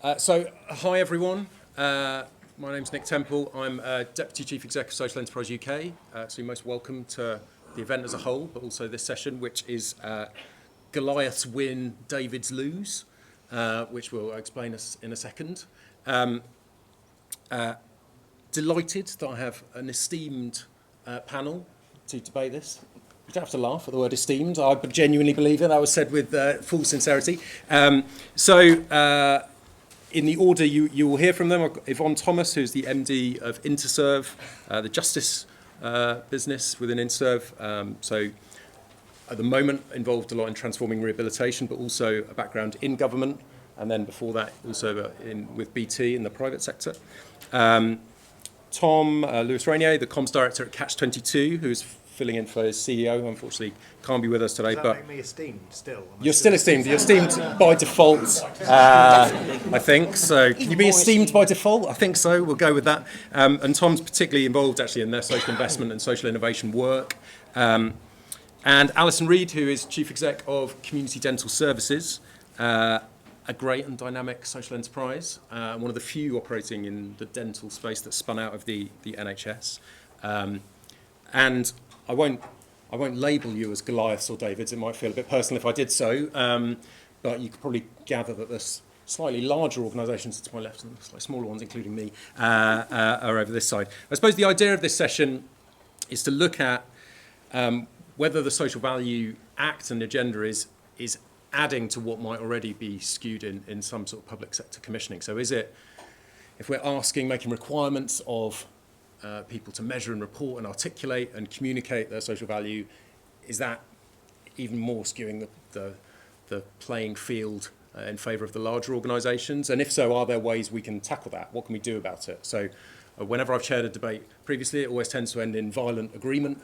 Hi everyone. My name's Nick Temple. I'm Deputy Chief Exec of Social Enterprise UK. So you're most welcome to the event as a whole, but also this session, which is Goliaths win, Davids lose, which we'll explain us in a second. Delighted that I have an esteemed panel to debate this. You don't have to laugh at the word esteemed. I genuinely believe it. That was said with full sincerity. In the order you will hear from them, I've got Yvonne Thomas, who's the MD of Interserve, the justice business within Interserve. So at the moment involved a lot in transforming rehabilitation, but also a background in government, and then before that also with BT in the private sector. Tom Lewis-Rainier, the comms director at Catch-22, who's filling in for his CEO, who unfortunately can't be with us today. Does that make me esteemed still? You're still esteemed. You're esteemed by default, I think. So can you be esteemed by default? I think so. We'll go with that. And Tom's particularly involved actually in their social investment and social innovation work. And Alison Reed, who is Chief Exec of Community Dental Services, a great and dynamic social enterprise, one of the few operating in the dental space that spun out of the NHS. And I won't label you as Goliaths or Davids. It might feel a bit personal if I did so, but you could probably gather that there's slightly larger organisations to my left and slightly smaller ones, including me, are over this side. I suppose the idea of this session is to look at whether the Social Value Act and agenda is adding to what might already be skewed in some sort of public sector commissioning. So is it, if we're making requirements of people to measure and report and articulate and communicate their social value, is that even more skewing the playing field in favour of the larger organisations? And if so, are there ways we can tackle that? What can we do about it? So whenever I've chaired a debate previously, it always tends to end in violent agreement.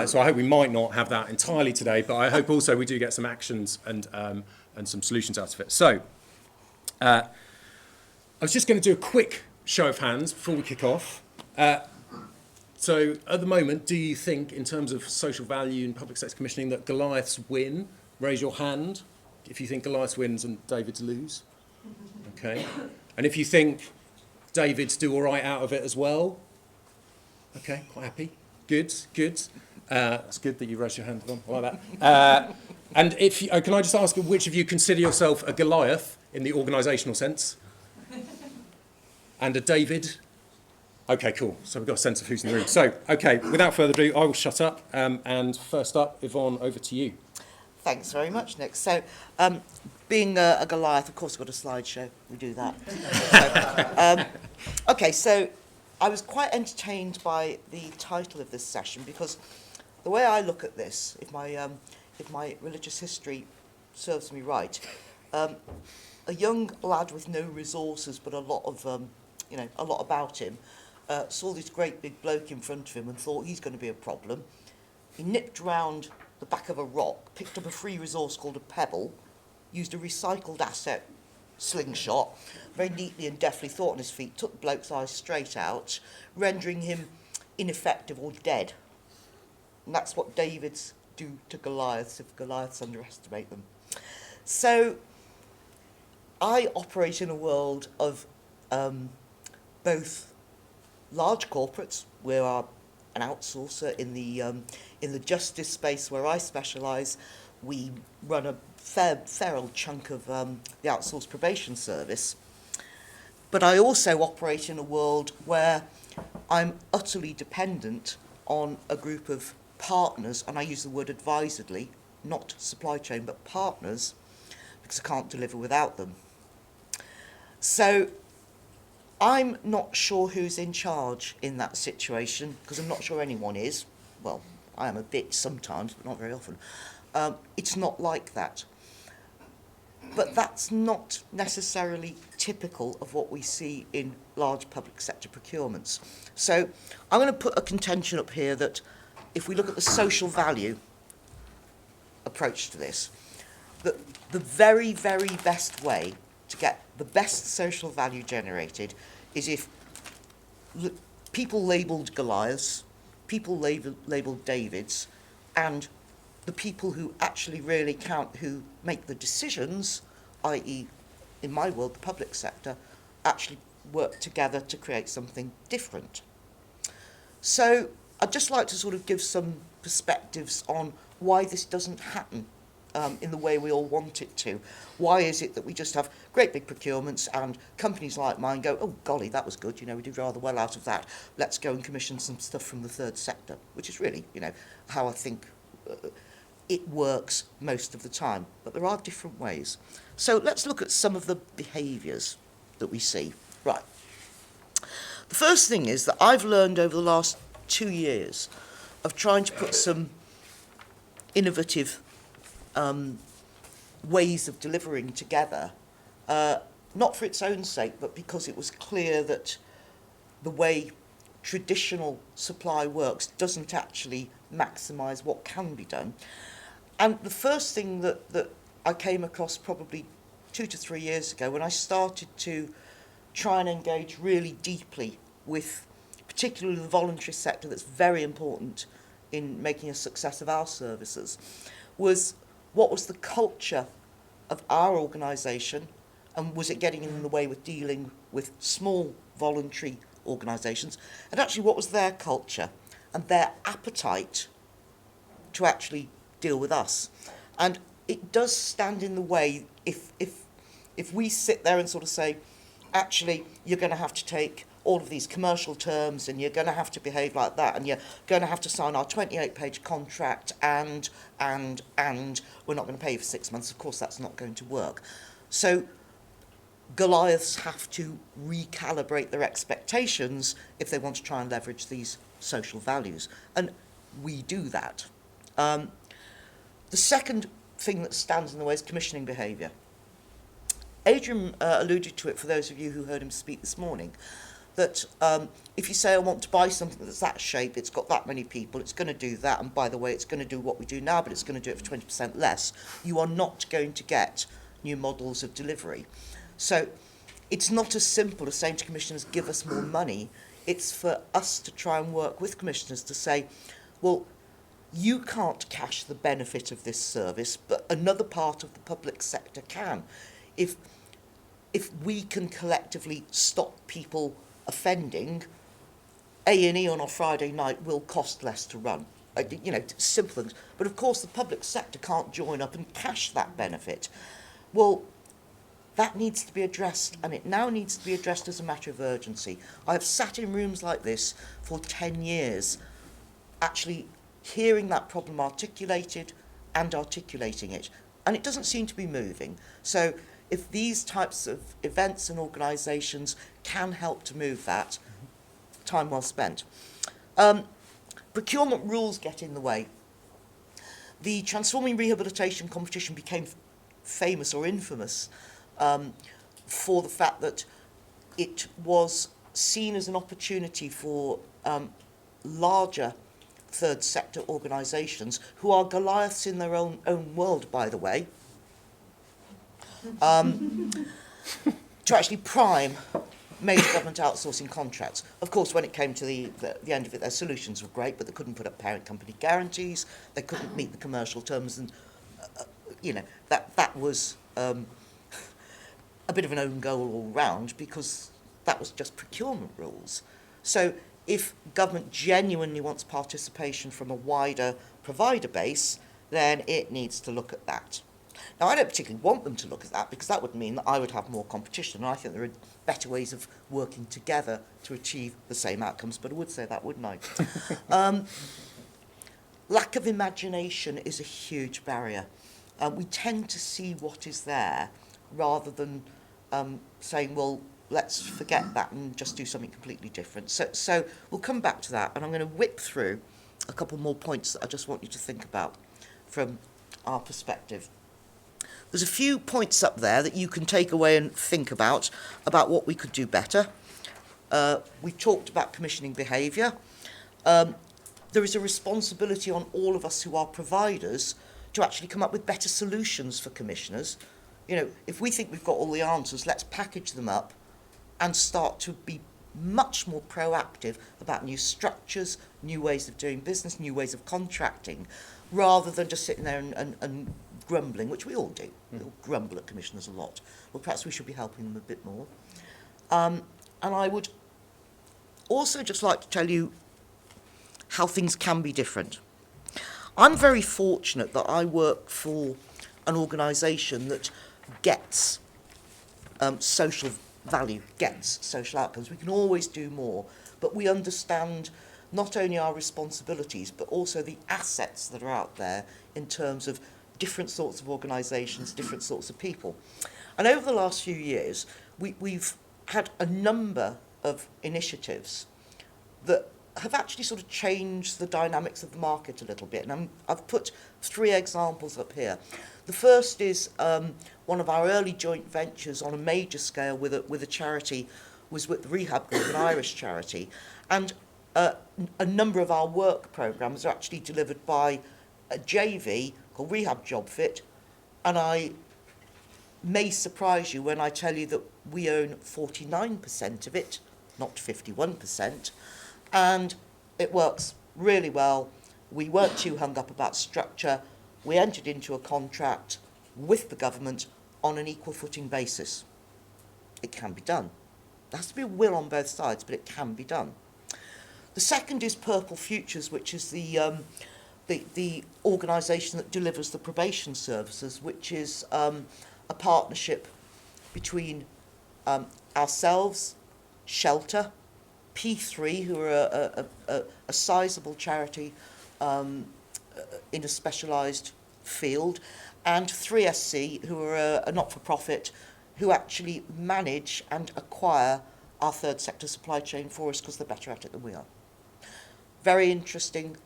So I hope we might not have that entirely today, but I hope also we do get some actions and some solutions out of it. So I was just going to do a quick show of hands before we kick off. So at the moment, do you think, in terms of social value and public sector commissioning, that Goliaths win? Raise your hand if you think Goliaths wins and Davids lose. Okay. And if you think Davids do all right out of it as well. Okay, quite happy. Good. It's good that you raised your hand, Yvonne. I like that. And if you, can I just ask which of you consider yourself a Goliath in the organisational sense? And a David? Okay, cool. So we've got a sense of who's in the room. So, okay, without further ado, I will shut up. And first up, Yvonne, over to you. Thanks very much, Nick. So, being a Goliath, of course, we've got a slideshow. We do that. Okay, so I was quite entertained by the title of this session because the way I look at this, if my religious history serves me right, a young lad with no resources but a lot about him, saw this great big bloke in front of him and thought he's going to be a problem. He nipped round the back of a rock, picked up a free resource called a pebble, used a recycled asset slingshot, very neatly and deftly thought on his feet, took the bloke's eyes straight out, rendering him ineffective or dead. And that's what Davids do to Goliaths if Goliaths underestimate them. So I operate in a world of both large corporates, where I'm an outsourcer in the justice space where I specialise. We run a fair old chunk of the outsourced probation service. But I also operate in a world where I'm utterly dependent on a group of partners, and I use the word advisedly, not supply chain, but partners, because I can't deliver without them. So I'm not sure who's in charge in that situation, because I'm not sure anyone is. Well, I am a bit sometimes, but not very often. It's not like that. But that's not necessarily typical of what we see in large public sector procurements. So I'm going to put a contention up here that if we look at the social value approach to this, that the very, very best way to get the best social value generated is if people labelled Goliaths, people labelled Davids, and the people who actually really count, who make the decisions, i.e., in my world, the public sector, actually work together to create something different. So I'd just like to sort of give some perspectives on why this doesn't happen in the way we all want it to. Why is it that we just have great big procurements and companies like mine go, oh golly, that was good, we did rather well out of that. Let's go and commission some stuff from the third sector, which is really, how I think it works most of the time. But there are different ways. So let's look at some of the behaviours that we see. Right. The first thing is that I've learned over the last 2 years of trying to put some innovative ways of delivering together, not for its own sake, but because it was clear that the way traditional supply works doesn't actually maximise what can be done. And the first thing that I came across probably 2 to 3 years ago, when I started to try and engage really deeply with particularly the voluntary sector that's very important in making a success of our services, was what was the culture of our organisation, and was it getting in the way with dealing with small voluntary organisations, and actually what was their culture and their appetite to actually deal with us. And it does stand in the way if we sit there and sort of say, actually, you're going to have to take all of these commercial terms and you're going to have to behave like that and you're going to have to sign our 28-page contract and we're not going to pay you for 6 months. Of course, that's not going to work. So Goliaths have to recalibrate their expectations if they want to try and leverage these social values. And we do that. The second thing that stands in the way is commissioning behaviour. Adrian alluded to it for those of you who heard him speak this morning, that if you say, I want to buy something that's that shape, it's got that many people, it's going to do that, and by the way, it's going to do what we do now, but it's going to do it for 20% less, you are not going to get new models of delivery. So it's not as simple as saying to commissioners, give us more money. It's for us to try and work with commissioners to say, well, you can't cash the benefit of this service, but another part of the public sector can. If we can collectively stop people offending, A&E on a Friday night will cost less to run. Simple things. But of course, the public sector can't join up and cash that benefit. Well, that needs to be addressed, and it now needs to be addressed as a matter of urgency. I have sat in rooms like this for 10 years, actually hearing that problem articulated and articulating it, and it doesn't seem to be moving. So if these types of events and organisations can help to move that, time well spent. Procurement rules get in the way. The Transforming Rehabilitation competition became famous or infamous for the fact that it was seen as an opportunity for larger third sector organisations, who are Goliaths in their own world, by the way, to actually prime major government outsourcing contracts. Of course, when it came to the end of it, their solutions were great, but they couldn't put up parent company guarantees, they couldn't meet the commercial terms, and that was a bit of an own goal all round, because that was just procurement rules. So if government genuinely wants participation from a wider provider base, then it needs to look at that. Now, I don't particularly want them to look at that, because that would mean that I would have more competition, and I think there are better ways of working together to achieve the same outcomes, but I would say that, wouldn't I? Lack of imagination is a huge barrier. We tend to see what is there rather than saying, well, let's forget that and just do something completely different. So we'll come back to that, and I'm going to whip through a couple more points that I just want you to think about from our perspective. There's a few points up there that you can take away and think about what we could do better. We talked about commissioning behaviour. There is a responsibility on all of us who are providers to actually come up with better solutions for commissioners. If we think we've got all the answers, let's package them up and start to be much more proactive about new structures, new ways of doing business, new ways of contracting, rather than just sitting there and grumbling, which we all do. We all grumble at commissioners a lot. Well, perhaps we should be helping them a bit more. And I would also just like to tell you how things can be different. I'm very fortunate that I work for an organisation that gets social value, gets social outcomes. We can always do more, but we understand not only our responsibilities, but also the assets that are out there in terms of different sorts of organisations, different sorts of people. And over the last few years, we've had a number of initiatives that have actually sort of changed the dynamics of the market a little bit. And I've put 3 examples up here. The first is one of our early joint ventures on a major scale with a charity, was with the Rehab Group, an Irish charity. And a number of our work programmes are actually delivered by a JV called Rehab Job Fit. And I may surprise you when I tell you that we own 49% of it, not 51%. And it works really well. We weren't too hung up about structure. We entered into a contract with the government on an equal footing basis. It can be done. There has to be a will on both sides, but it can be done. The second is Purple Futures, which is the organisation that delivers the probation services, which is a partnership between ourselves, Shelter, P3, who are a sizable charity in a specialised field, and 3SC, who are a not-for-profit, who actually manage and acquire our third sector supply chain for us because they're better at it than we are. Very interesting.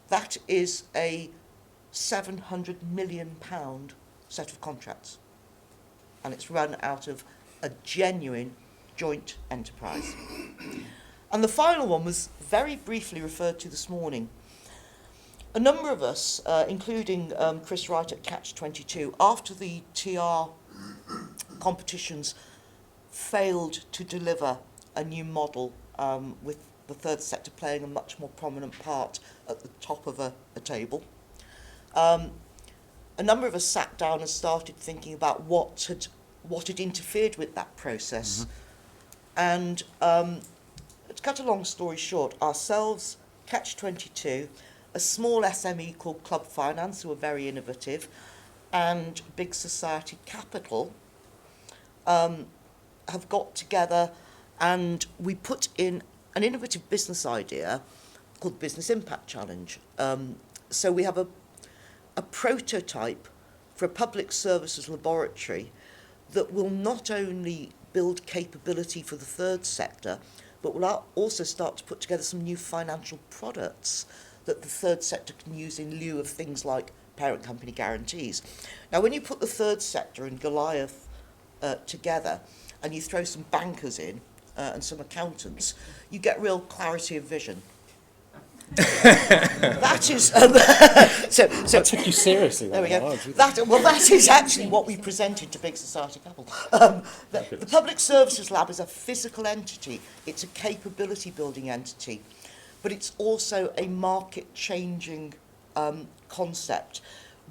That is a £700 million set of contracts, and it's run out of a genuine joint enterprise. And the final one was very briefly referred to this morning. A number of us, including Chris Wright at Catch 22, after the TR competitions failed to deliver a new model with the third sector playing a much more prominent part at the top of a table, a number of us sat down and started thinking about what had interfered with that process. And to cut a long story short, ourselves, Catch 22, a small SME called Club Finance, who are very innovative, and Big Society Capital have got together, and we put in an innovative business idea called Business Impact Challenge. So we have a prototype for a public services laboratory that will not only build capability for the third sector, but will also start to put together some new financial products that the third sector can use in lieu of things like parent company guarantees. Now, when you put the third sector and Goliath together, and you throw some bankers in and some accountants, you get real clarity of vision. That is so. I took you seriously. There we go. That is actually what we presented to Big Society Capital. The Public Services Lab is a physical entity. It's a capability building entity, but it's also a market-changing concept.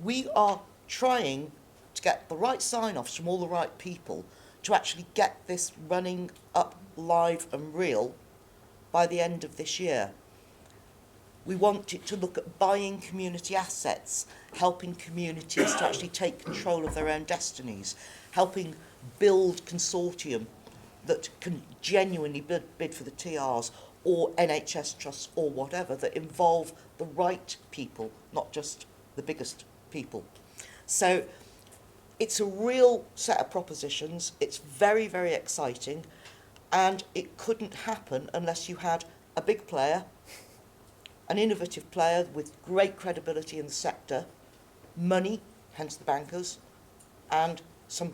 We are trying to get the right sign-offs from all the right people to actually get this running up live and real by the end of this year. We want it to look at buying community assets, helping communities to actually take control of their own destinies, helping build consortium that can genuinely bid for the TRs or NHS trusts or whatever, that involve the right people, not just the biggest people. So it's a real set of propositions. It's very, very exciting, and it couldn't happen unless you had a big player, an innovative player with great credibility in the sector, money, hence the bankers, and some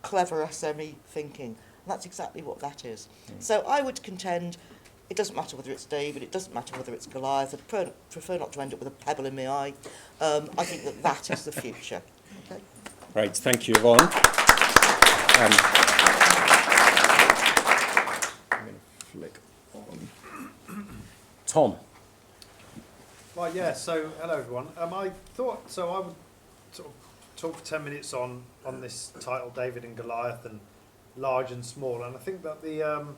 clever SME thinking. And that's exactly what that is. So I would contend it doesn't matter whether it's David, it doesn't matter whether it's Goliath. I'd prefer not to end up with a pebble in my eye. I think that is the future. Okay. Great, thank you, Yvonne. I'm going to flick on. Tom. Right, yeah, so hello everyone. I thought, so I would sort of talk for 10 minutes on this title, David and Goliath, and large and small. And I think that the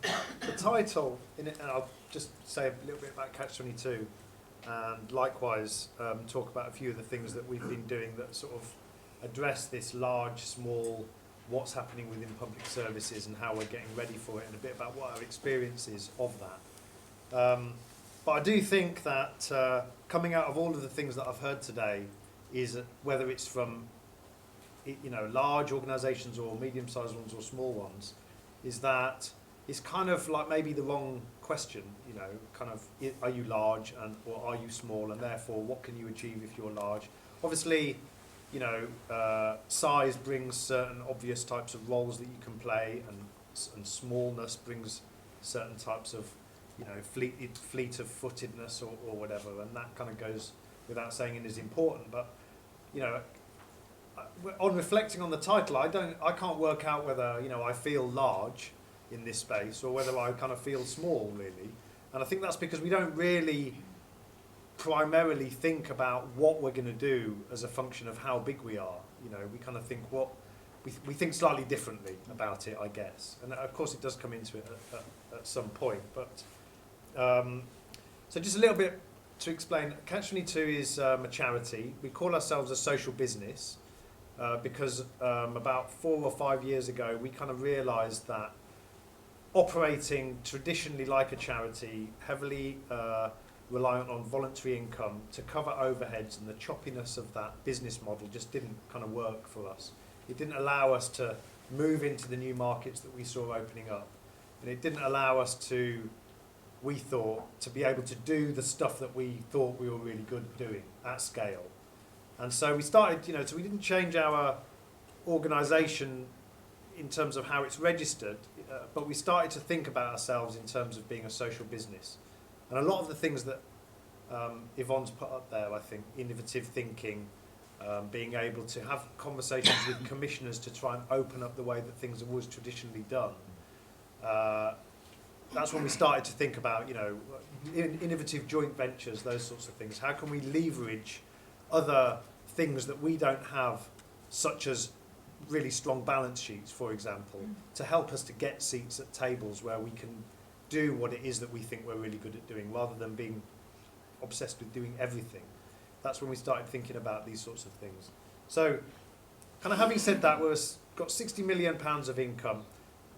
title in it, and I'll just say a little bit about Catch-22, and likewise talk about a few of the things that we've been doing that sort of address this large, small, what's happening within public services and how we're getting ready for it, and a bit about what our experience is of that. But I do think that coming out of all of the things that I've heard today is whether it's from large organisations or medium-sized ones or small ones, is that it's kind of like maybe the wrong question, kind of are you large or are you small, and therefore what can you achieve if you're large? Obviously, size brings certain obvious types of roles that you can play, and smallness brings certain types of fleet of footedness or whatever, and that kind of goes without saying and is important. But on reflecting on the title, I can't work out whether I feel large in this space or whether I kind of feel small, really. And I think that's because we don't really primarily think about what we're going to do as a function of how big we are. We kind of think we think slightly differently about it, I guess. And of course it does come into it at some point. But so just a little bit to explain, Catch-22 is a charity. We call ourselves a social business because about 4 or 5 years ago we kind of realised that operating traditionally like a charity, heavily reliant on voluntary income to cover overheads, and the choppiness of that business model just didn't kind of work for us. It didn't allow us to move into the new markets that we saw opening up, and it didn't allow us to, we thought, to be able to do the stuff that we thought we were really good at doing at scale. And so we started, so we didn't change our organisation in terms of how it's registered, but we started to think about ourselves in terms of being a social business. And a lot of the things that Yvonne's put up there, I think, innovative thinking, being able to have conversations with commissioners to try and open up the way that things are always traditionally done. That's when we started to think about, innovative joint ventures, those sorts of things. How can we leverage other things that we don't have, such as really strong balance sheets, for example, to help us to get seats at tables where we can do what it is that we think we're really good at doing, rather than being obsessed with doing everything. That's when we started thinking about these sorts of things. So, kind of having said that, we've got £60 million of income.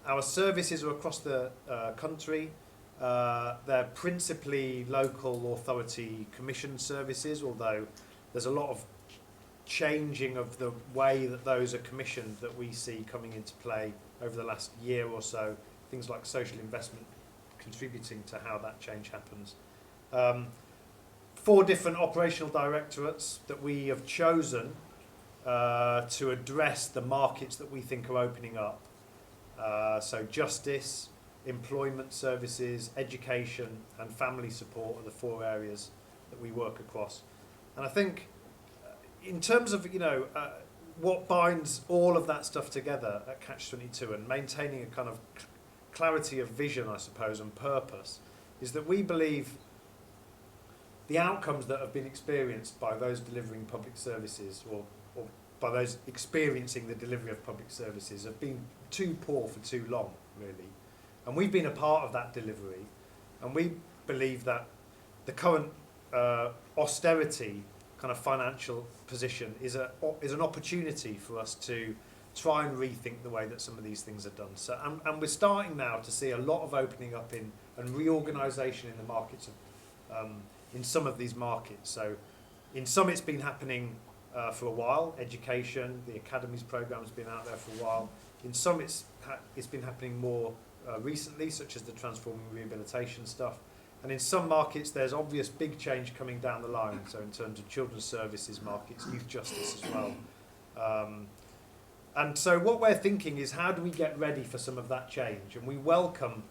Our services are across the country. They're principally local authority commission services, although there's a lot of changing of the way that those are commissioned that we see coming into play over the last year or so. Things like social investment contributing to how that change happens. 4 different operational directorates that we have chosen to address the markets that we think are opening up. So justice, employment services, education and family support are the 4 areas that we work across. And I think in terms of what binds all of that stuff together at Catch-22 and maintaining a kind of clarity of vision, I suppose, and purpose, is that we believe the outcomes that have been experienced by those delivering public services or by those experiencing the delivery of public services have been too poor for too long, really. And we've been a part of that delivery, and we believe that the current austerity kind of financial position is an opportunity for us to try and rethink the way that some of these things are done. So, and we're starting now to see a lot of opening up and reorganisation in the markets in some of these markets. So, in some it's been happening for a while. Education, the academies programme has been out there for a while. In some it's been happening more recently, such as the transforming rehabilitation stuff. And in some markets, there's obvious big change coming down the line. So in terms of children's services markets, youth justice as well. And so what we're thinking is, how do we get ready for some of that change? And we welcome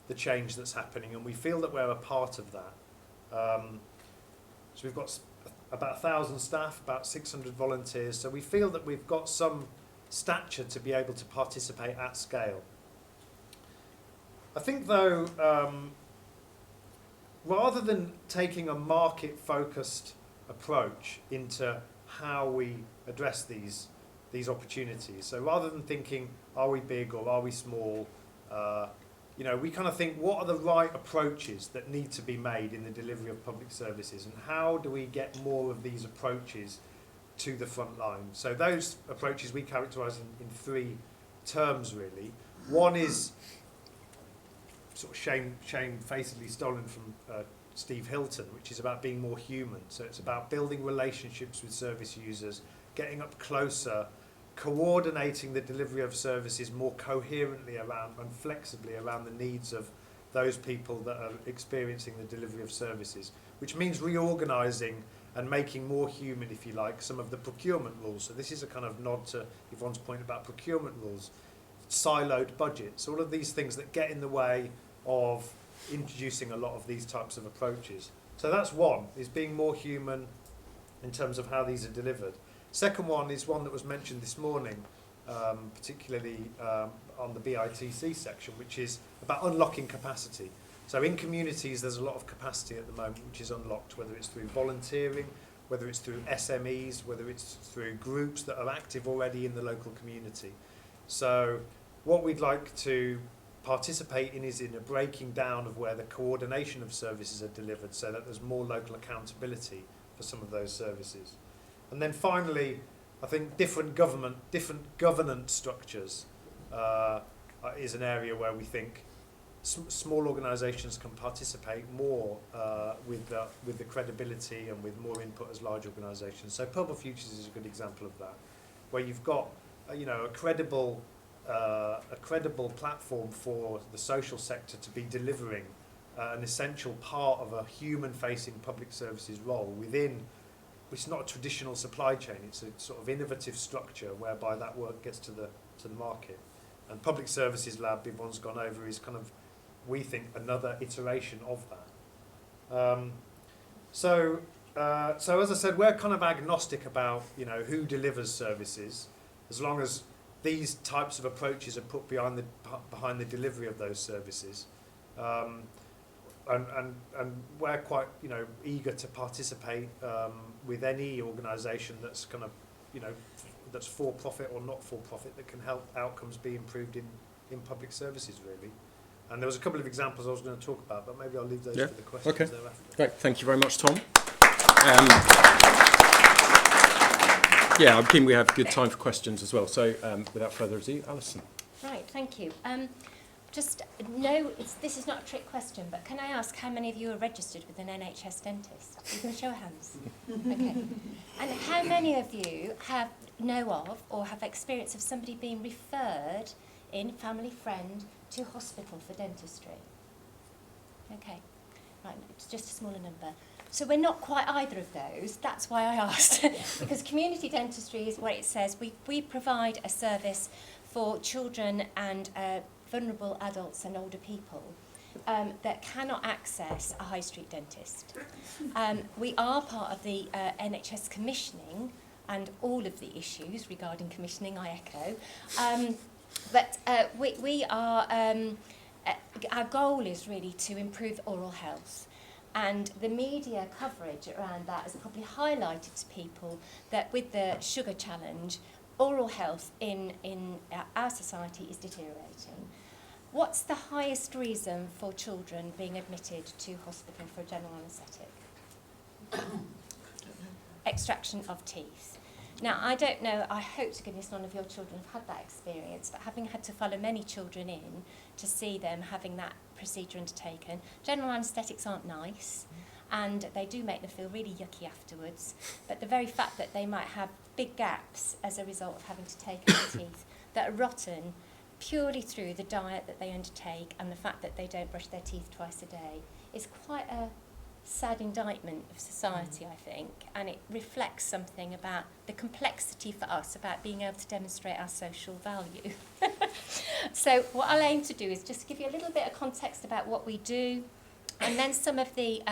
the change that's happening, and we feel that we're a part of that. So we've got about 1,000 staff, about 600 volunteers. So we feel that we've got some stature to be able to participate at scale. I think, though, rather than taking a market-focused approach into how we address these these opportunities. So rather than thinking, are we big or are we small, you know, we kind of think, what are the right approaches that need to be made in the delivery of public services, and how do we get more of these approaches to the front line? So those approaches we characterise in three terms, really. One is sort of shamefacedly stolen from Steve Hilton, which is about being more human. So it's about building relationships with service users, getting up closer, coordinating the delivery of services more coherently around and flexibly around the needs of those people that are experiencing the delivery of services, which means reorganising and making more human, if you like, some of the procurement rules. So this is a kind of nod to Yvonne's point about procurement rules, siloed budgets, all of these things that get in the way of introducing a lot of these types of approaches. So that's one, is being more human in terms of how these are delivered. Second one is one that was mentioned this morning, particularly on the BITC section, which is about unlocking capacity. So in communities, there's a lot of capacity at the moment which is unlocked, whether it's through volunteering, whether it's through SMEs, whether it's through groups that are active already in the local community. So what we'd like to participate in is in a breaking down of where the coordination of services are delivered, so that there's more local accountability for some of those services. And then finally, I think different governance structures is an area where we think small organisations can participate more with the credibility and with more input as large organisations. So Purple Futures is a good example of that, where you've got a credible platform for the social sector to be delivering an essential part of a human-facing public services role within. It's not a traditional supply chain, it's a sort of innovative structure whereby that work gets to the market. And Public Services Lab, Yvonne's gone over, is kind of, we think, another iteration of that. So as I said, we're kind of agnostic about who delivers services, as long as these types of approaches are put behind the delivery of those services. And we're quite eager to participate with any organisation that's kind of that's for profit or not for profit, that can help outcomes be improved in public services, really. And there was a couple of examples I was going to talk about, but maybe I'll leave those for the questions thereafter. Great, thank you very much, Tom. Yeah, I'm keen we have good time for questions as well. So without further ado, Alison. Right, thank you. This is not a trick question, but can I ask how many of you are registered with an NHS dentist? You can show of hands. Okay. And how many of you know of or have experience of somebody being referred in, family, friend, to hospital for dentistry? Okay. Right, it's just a smaller number. So we're not quite either of those. That's why I asked. Because community dentistry is what it says. We provide a service for children and vulnerable adults and older people that cannot access a high street dentist. We are part of the NHS commissioning and all of the issues regarding commissioning, I echo. But we are, our goal is really to improve oral health. And the media coverage around that has probably highlighted to people that with the sugar challenge, oral health in our society is deteriorating. What's the highest reason for children being admitted to hospital for a general anaesthetic? Extraction of teeth. Now, I don't know, I hope to goodness none of your children have had that experience, but having had to follow many children in to see them having that procedure undertaken, general anaesthetics aren't nice, and they do make them feel really yucky afterwards, but the very fact that they might have big gaps as a result of having to take out teeth that are rotten purely through the diet that they undertake and the fact that they don't brush their teeth twice a day is quite a sad indictment of society, I think, and it reflects something about the complexity for us about being able to demonstrate our social value. So what I'll aim to do is just give you a little bit of context about what we do, and then some of the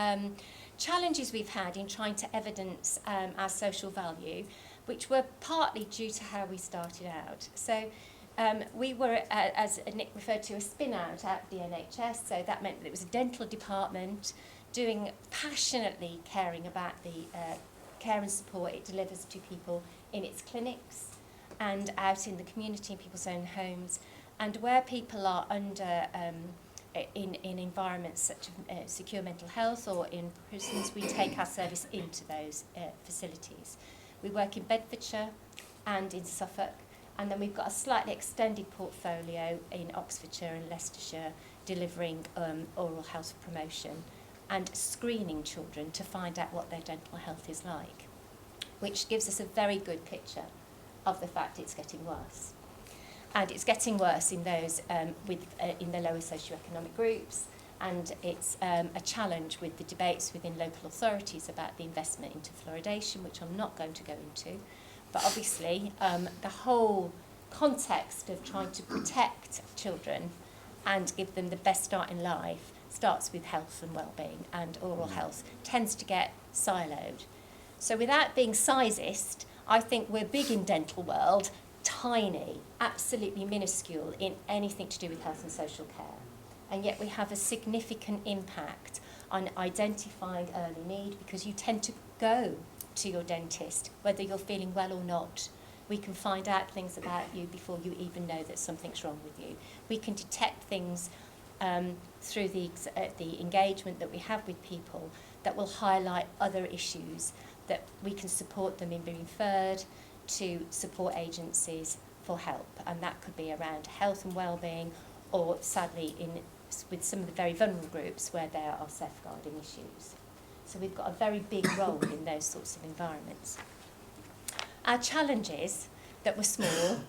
challenges we've had in trying to evidence our social value, which were partly due to how we started out. So we were, as Nick referred to, a spin-out out of the NHS, so that meant that it was a dental department doing passionately caring about the care and support it delivers to people in its clinics. and out in the community, in people's own homes, and where people are under in environments such as secure mental health or in prisons, we take our service into those facilities. We work in Bedfordshire and in Suffolk, and then we've got a slightly extended portfolio in Oxfordshire and Leicestershire, delivering oral health promotion and screening children to find out what their dental health is like, which gives us a very good picture of the fact it's getting worse. And it's getting worse in those in the lower socioeconomic groups, and it's a challenge with the debates within local authorities about the investment into fluoridation, which I'm not going to go into. But obviously, the whole context of trying to protect children and give them the best start in life starts with health and well-being, and oral health tends to get siloed. So without being sizist, I think we're big in dental world, tiny, absolutely minuscule in anything to do with health and social care. And yet we have a significant impact on identifying early need, because you tend to go to your dentist whether you're feeling well or not. We can find out things about you before you even know that something's wrong with you. We can detect things through the engagement that we have with people that will highlight other issues that we can support them in being referred to support agencies for help. And that could be around health and well-being, or sadly with some of the very vulnerable groups where there are safeguarding issues. So we've got a very big role in those sorts of environments. Our challenges that were small,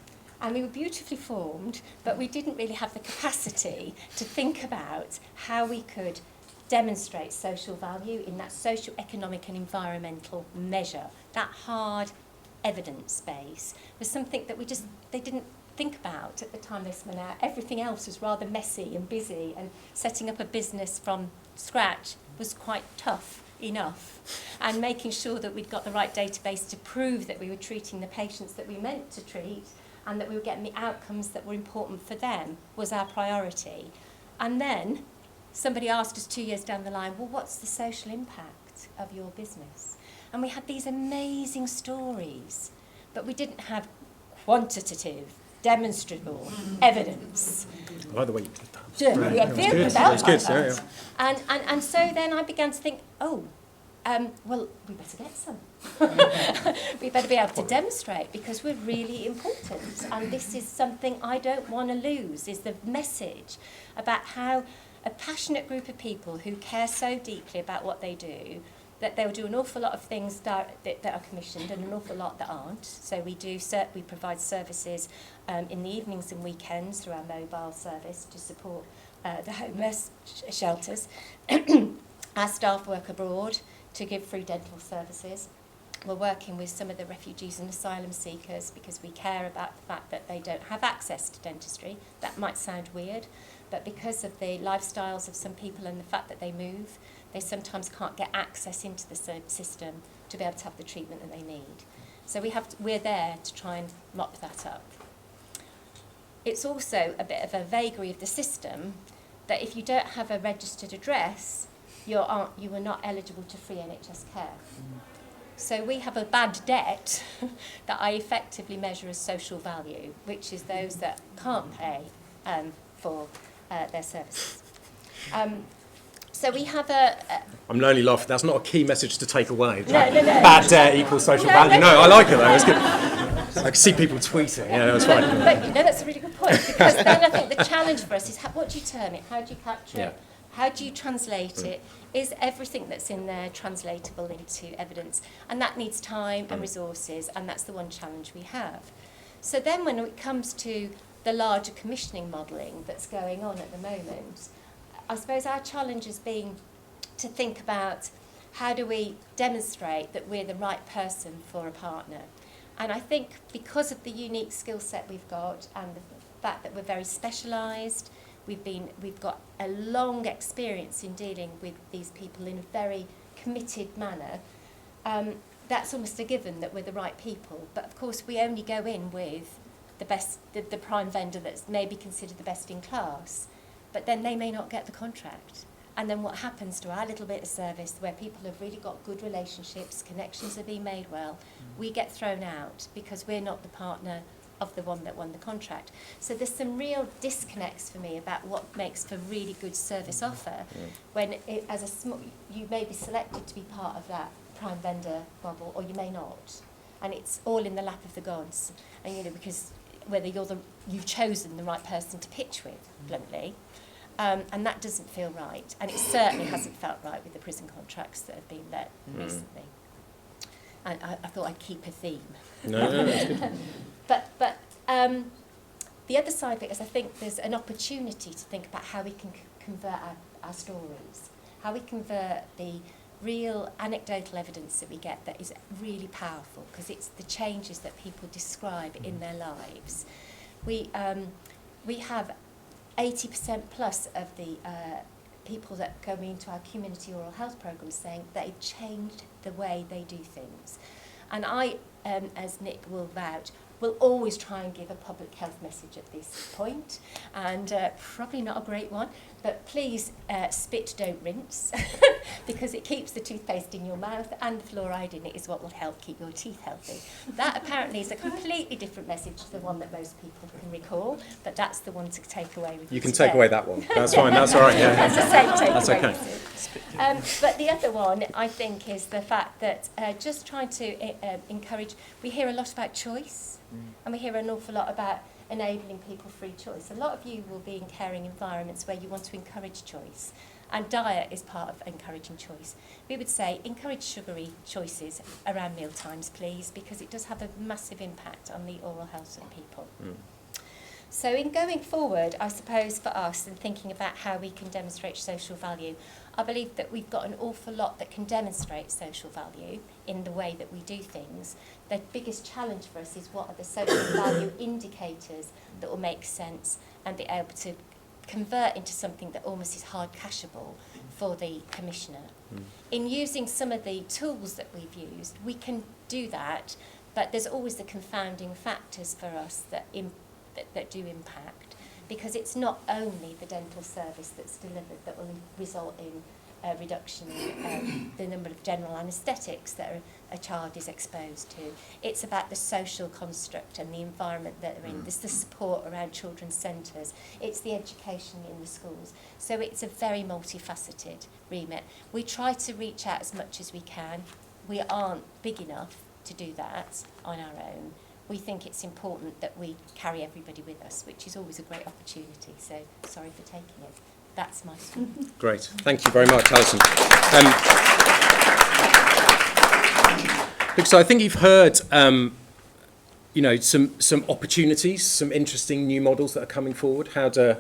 and we were beautifully formed, but we didn't really have the capacity to think about how we could demonstrate social value in that socio-economic and environmental measure. That hard evidence base was something that they didn't think about at the time they spun out. Everything else was rather messy and busy, and setting up a business from scratch was quite tough enough. And making sure that we'd got the right database to prove that we were treating the patients that we meant to treat and that we were getting the outcomes that were important for them was our priority. And then somebody asked us 2 years down the line, well, what's the social impact of your business? And we had these amazing stories, but we didn't have quantitative, demonstrable evidence. I like the way you did that. It's good. Yeah. And so then I began to think, well, we better get some. We better be able to demonstrate, because we're really important. And this is something I don't want to lose, is the message about how a passionate group of people who care so deeply about what they do, that they'll do an awful lot of things that are commissioned and an awful lot that aren't. So we provide services in the evenings and weekends through our mobile service to support the homeless shelters. Our staff work abroad to give free dental services. We're working with some of the refugees and asylum seekers because we care about the fact that they don't have access to dentistry. That might sound weird, but because of the lifestyles of some people and the fact that they move, they sometimes can't get access into the system to be able to have the treatment that they need. So we're there to try and mop that up. It's also a bit of a vagary of the system that if you don't have a registered address, you are not eligible to free NHS care. So we have a bad debt that I effectively measure as social value, which is those that can't pay for their services. So we have I'm only laughing. That's not a key message to take away. No. Bad debt equals social value. No, I like it though. It's good. I can see people tweeting. Yeah, that's fine. But that's a really good point, because then I think the challenge for us is what do you term it? How do you capture it? How do you translate it? Is everything that's in there translatable into evidence? And that needs time and resources, and that's the one challenge we have. So then when it comes to the larger commissioning modelling that's going on at the moment, I suppose our challenge has been to think about how do we demonstrate that we're the right person for a partner. And I think because of the unique skill set we've got and the fact that we're very specialised, we've got a long experience in dealing with these people in a very committed manner, that's almost a given that we're the right people. But of course we only go in with the prime vendor that's maybe considered the best in class, but then they may not get the contract. And then what happens to our little bit of service where people have really got good relationships, connections are being made well, we get thrown out because we're not the partner of the one that won the contract. So there's some real disconnects for me about what makes for really good service offer when you may be selected to be part of that prime vendor bubble, or you may not. And it's all in the lap of the gods. And, because whether you've chosen the right person to pitch with, bluntly, and that doesn't feel right. And it certainly hasn't felt right with the prison contracts that have been let recently. And I thought I'd keep a theme. No, that's good. But the other side of it is I think there's an opportunity to think about how we can convert our stories, how we convert the real anecdotal evidence that we get that is really powerful, because it's the changes that people describe in their lives. We have 80% plus of the people that go into our community oral health programmes saying they've changed the way they do things. And I, as Nick will vouch, will always try and give a public health message at this point, and probably not a great one, but please spit, don't rinse, because it keeps the toothpaste in your mouth, and the fluoride in it is what will help keep your teeth healthy. That apparently is a completely different message to the one that most people can recall, but that's the one to take away with you. You can today. take away that one. That's fine. That's all right. Yeah. That's the same takeaway. That's okay. But the other one, I think, is the fact that just trying to encourage, we hear a lot about choice, and we hear an awful lot about enabling people free choice. A lot of you will be in caring environments where you want to encourage choice, and diet is part of encouraging choice. We would say encourage sugary choices around meal times, please, because it does have a massive impact on the oral health of people. So in going forward, I suppose for us, and thinking about how we can demonstrate social value, I believe that we've got an awful lot that can demonstrate social value in the way that we do things. The biggest challenge for us is what are the social value indicators that will make sense and be able to convert into something that almost is hard cashable for the commissioner. In using some of the tools that we've used, we can do that, but there's always the confounding factors for us that do impact, because it's not only the dental service that's delivered that will result in a reduction in the number of general anaesthetics that a child is exposed to. It's about the social construct and the environment that they're in. There's the support around children's centres. It's the education in the schools. So it's a very multifaceted remit. We try to reach out as much as we can. We aren't big enough to do that on our own. We think it's important that we carry everybody with us, which is always a great opportunity. So sorry for taking it. That's my story. Great. Thank you very much, Alison. So I think you've heard, some opportunities, some interesting new models that are coming forward. How do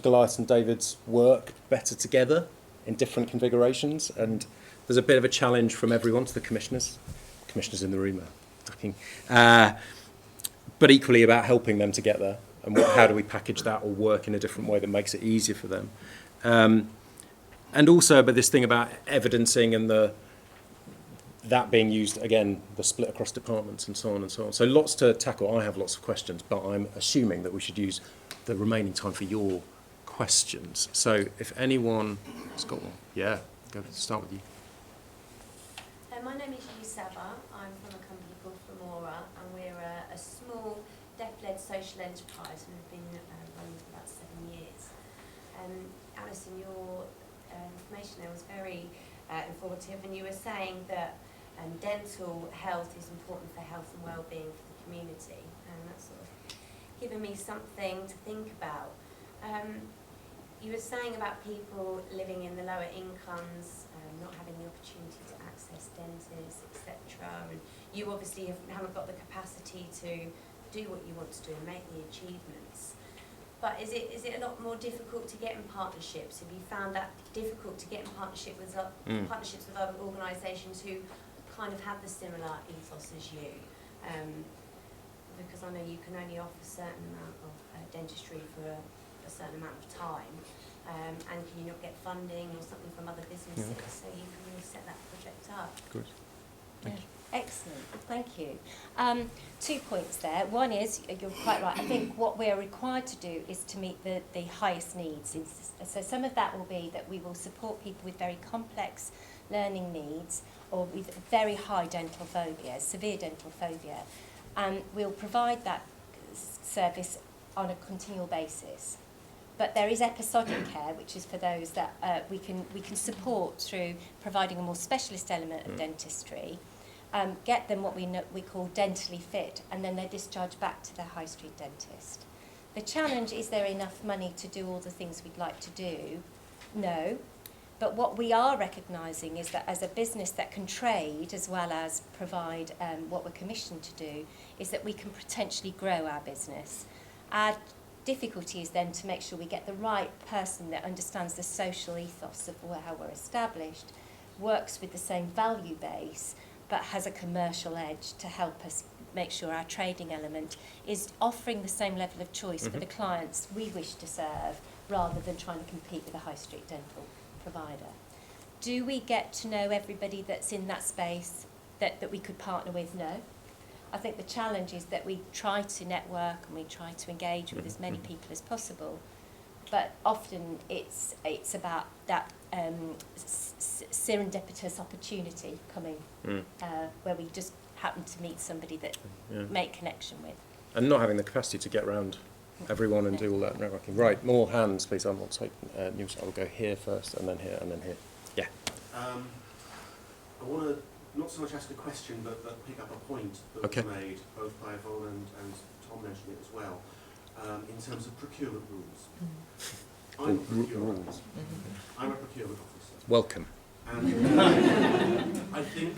Goliaths and Davids work better together in different configurations? And there's a bit of a challenge from everyone to the commissioners. Commissioners in the room are looking. But equally about helping them to get there. And how do we package that or work in a different way that makes it easier for them? And also about this thing about evidencing and that being used, again, the split across departments and so on and so on. So lots to tackle. I have lots of questions, but I'm assuming that we should use the remaining time for your questions. So if anyone has got one, yeah, go start with you. My name is Yusaba. I'm from a company called Femora, and we're a small deaf-led social enterprise. We've been running for about 7 years. Alison, your information there was very informative, and you were saying that dental health is important for health and well-being for the community, and that's sort of given me something to think about. You were saying about people living in the lower incomes, not having the opportunity to access dentists, etc. And you obviously haven't got the capacity to do what you want to do and make the achievements. But is it a lot more difficult to get in partnerships? Have you found that difficult to get in partnerships with other organisations who kind of have the similar ethos as you? Because I know you can only offer a certain amount of dentistry for a certain amount of time, and can you not get funding or something from other businesses, so you can really set that project up? Good. Thank you. Excellent, thank you. 2 points there. One is, you're quite right, I think what we're required to do is to meet the highest needs. So some of that will be that we will support people with very complex learning needs or with very high dental phobia, severe dental phobia, and we'll provide that service on a continual basis. But there is episodic care, which is for those that we can support through providing a more specialist element of dentistry, get them what we call dentally fit, and then they're discharged back to their high street dentist. The challenge, is there enough money to do all the things we'd like to do? No. But what we are recognising is that as a business that can trade as well as provide what we're commissioned to do, is that we can potentially grow our business. Our difficulty is then to make sure we get the right person that understands the social ethos of how we're established, works with the same value base, but has a commercial edge to help us make sure our trading element is offering the same level of choice for the clients we wish to serve, rather than trying to compete with a high street dental provider. Do we get to know everybody that's in that space that we could partner with? No. I think the challenge is that we try to network and we try to engage with as many people as possible, but often it's about that serendipitous opportunity coming where we just happen to meet somebody that make connection with. And not having the capacity to get around everyone and do all that networking. Right, more hands, please. I'm not taking news. I'll go here first, and then here, and then here. Yeah. I want to not so much ask a question, but pick up a point that was made, both by Yvonne and Tom mentioned it as well, in terms of procurement rules. I'm a procurement officer. Welcome. And I think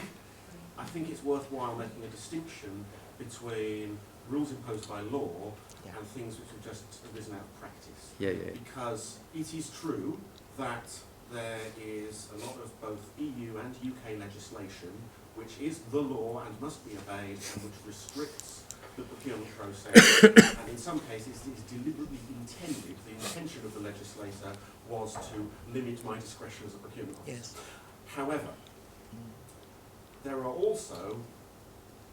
it's worthwhile making a distinction between rules imposed by law and things which have just arisen out of practice. Because it is true that there is a lot of both EU and UK legislation which is the law and must be obeyed, and which restricts the procurement process, and in some cases is deliberately intended. The intention of the legislator was to limit my discretion as a procurement officer. However, there are also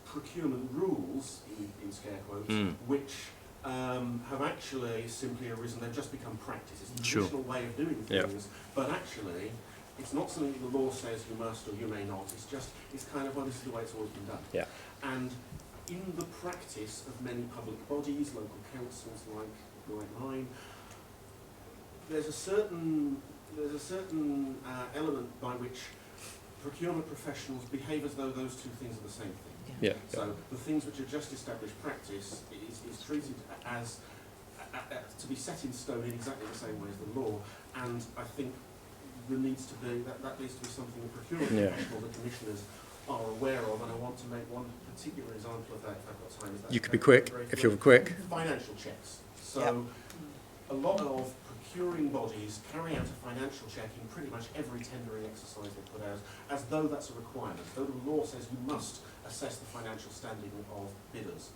procurement rules, in scare quotes, which have actually simply arisen. They've just become practice. It's the traditional way of doing things, but actually it's not something that the law says you must or you may not. It's kind of, well, this is the way it's always been done. And in the practice of many public bodies, local councils like mine, there's a certain element by which procurement professionals behave as though those two things are the same thing. So the things which are just established practice is treated as to be set in stone in exactly the same way as the law, and I think there needs to be that needs to be something the procurement professionals, the commissioners, are aware of. And I want to make one particular example of that if I've got time. You could be quick if you're quick. Financial checks. So a lot of procuring bodies carry out a financial check in pretty much every tendering exercise they put out, as though that's a requirement, as though the law says you must assess the financial standing of bidders.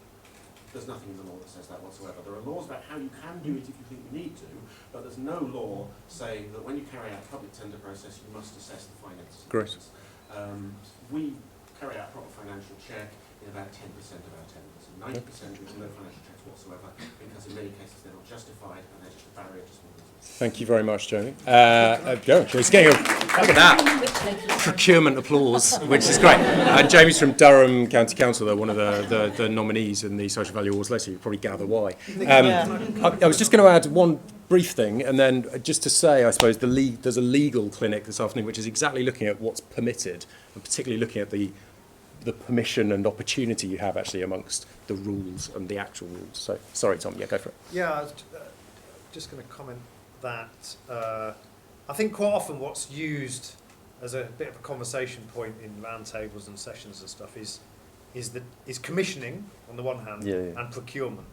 There's nothing in the law that says that whatsoever. There are laws about how you can do it if you think you need to, but there's no law saying that when you carry out a public tender process, you must assess the finances. Great. We carry out a proper financial check in about 10% of our tenders, and 90% with no financial checks whatsoever, because in many cases they're not justified and they're just a barrier to small business. Thank you very much, Joni. She's getting look at that. Procurement applause, which is great. And Jamie's from Durham County Council. They're one of the nominees in the Social Value Awards later. You probably gather why. I was just going to add one brief thing, and then just to say, I suppose, there's a legal clinic this afternoon, which is exactly looking at what's permitted, and particularly looking at the permission and opportunity you have actually amongst the rules and the actual rules. So, sorry, Tom. Yeah, go for it. Yeah, I was just going to comment that I think quite often what's used as a bit of a conversation point in roundtables and sessions and stuff is commissioning on the one hand and procurement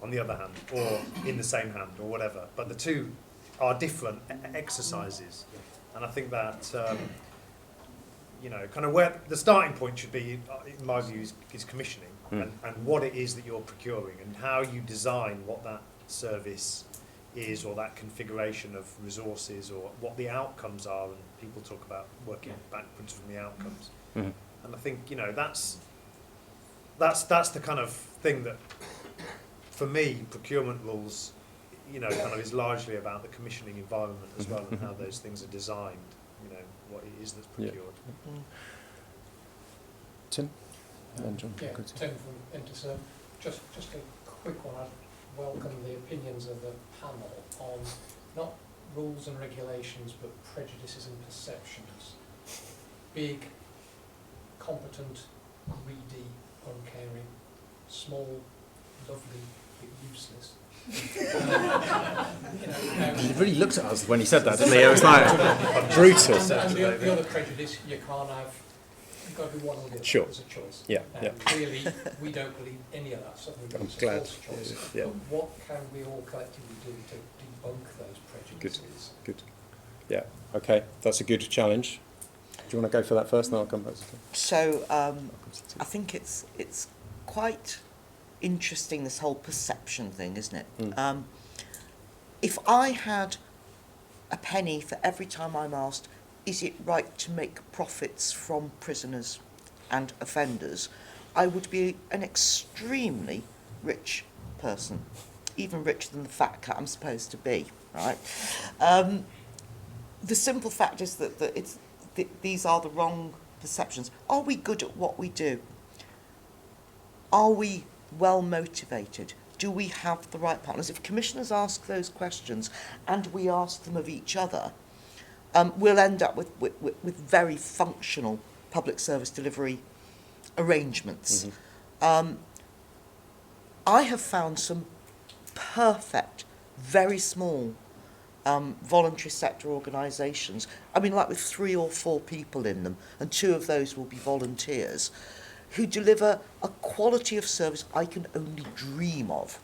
on the other hand, or in the same hand, or whatever. But the two are different exercises, and I think that kind of where the starting point should be, in my view, is commissioning and what it is that you're procuring and how you design what that service is, or that configuration of resources, or what the outcomes are. And people talk about working backwards from the outcomes. And I think that's the kind of thing that, for me, procurement rules, kind of is largely about the commissioning environment as well, and how those things are designed. What it is that's procured. Tim? And John. Tim from Interserve. Just a quick welcome the opinions of the panel on not rules and regulations, but prejudices and perceptions. Big, competent, greedy, uncaring, small, lovely, but useless. He really looked at us when he said that, didn't he? It was like brutal. And the other prejudice, you can't have, you've got to do one or the other. Sure. There's a choice. Yeah, yeah. Clearly, we don't believe any of that. Suddenly I'm it's a glad. false choice. Yeah. But what can we all collectively do to debunk those prejudices? Good. Yeah. Okay. That's a good challenge. Do you want to go for that first, and then I'll come back to you? So I think it's quite interesting, this whole perception thing, isn't it? If I had a penny for every time I'm asked, is it right to make profits from prisoners and offenders, I would be an extremely rich person, even richer than the fat cat I'm supposed to be, right? The simple fact is that these are the wrong perceptions. Are we good at what we do? Are we well motivated? Do we have the right partners? If commissioners ask those questions and we ask them of each other, we'll end up with very functional public service delivery arrangements. I have found some perfect, very small voluntary sector organisations, I mean, like with 3 or 4 people in them, and 2 of those will be volunteers, who deliver a quality of service I can only dream of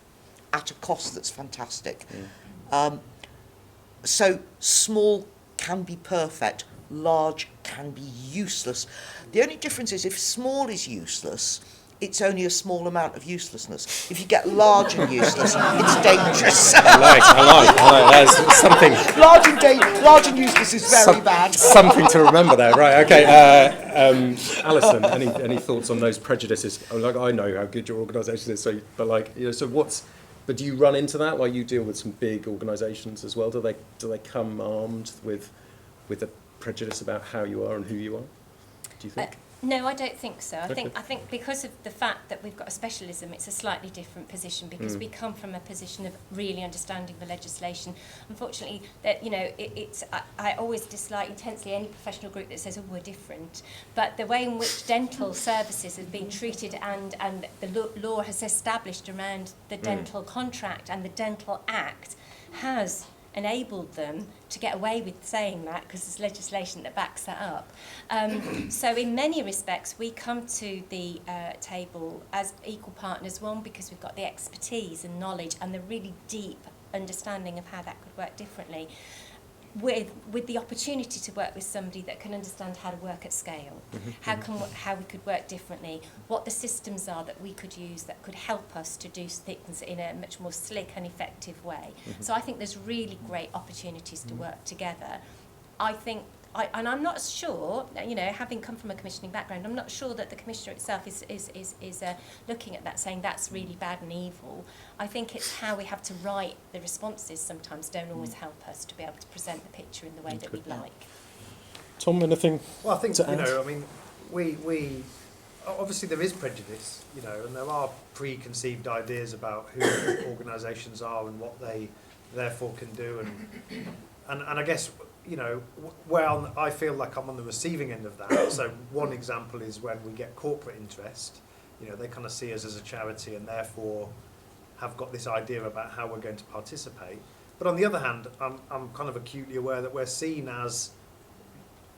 at a cost that's fantastic. So small can be perfect, large can be useless. The only difference is if small is useless, it's only a small amount of uselessness. If you get large and useless, it's dangerous. I like. That's something. Large and useless is very bad. Something to remember there, right? Okay, Alison, any thoughts on those prejudices? Like, I know how good your organisation is, so but do you run into that? Like, you deal with some big organisations as well. Do they come armed with a prejudice about how you are and who you are? Do you think? No, I don't think so. I think because of the fact that we've got a specialism, it's a slightly different position because we come from a position of really understanding the legislation. Unfortunately, that I always dislike intensely any professional group that says, "Oh, we're different." But the way in which dental services have been treated and the law has established around the dental contract and the Dental Act has enabled them to get away with saying that because there's legislation that backs that up. So in many respects, we come to the table as equal partners, one, because we've got the expertise and knowledge and the really deep understanding of how that could work differently, with the opportunity to work with somebody that can understand how to work at scale, how we could work differently, what the systems are that we could use that could help us to do things in a much more slick and effective way. So I think there's really great opportunities to work together. And I'm not sure, having come from a commissioning background, I'm not sure that the commissioner itself is looking at that saying that's really bad and evil. I think it's how we have to write the responses sometimes don't always help us to be able to present the picture in the way that we'd like. Tom, anything? Well, I think, to add? I mean, we obviously there is prejudice, and there are preconceived ideas about who organisations are and what they therefore can do, and I guess, I feel like I'm on the receiving end of that. So one example is when we get corporate interest, they kind of see us as a charity and therefore have got this idea about how we're going to participate. But on the other hand, I'm kind of acutely aware that we're seen as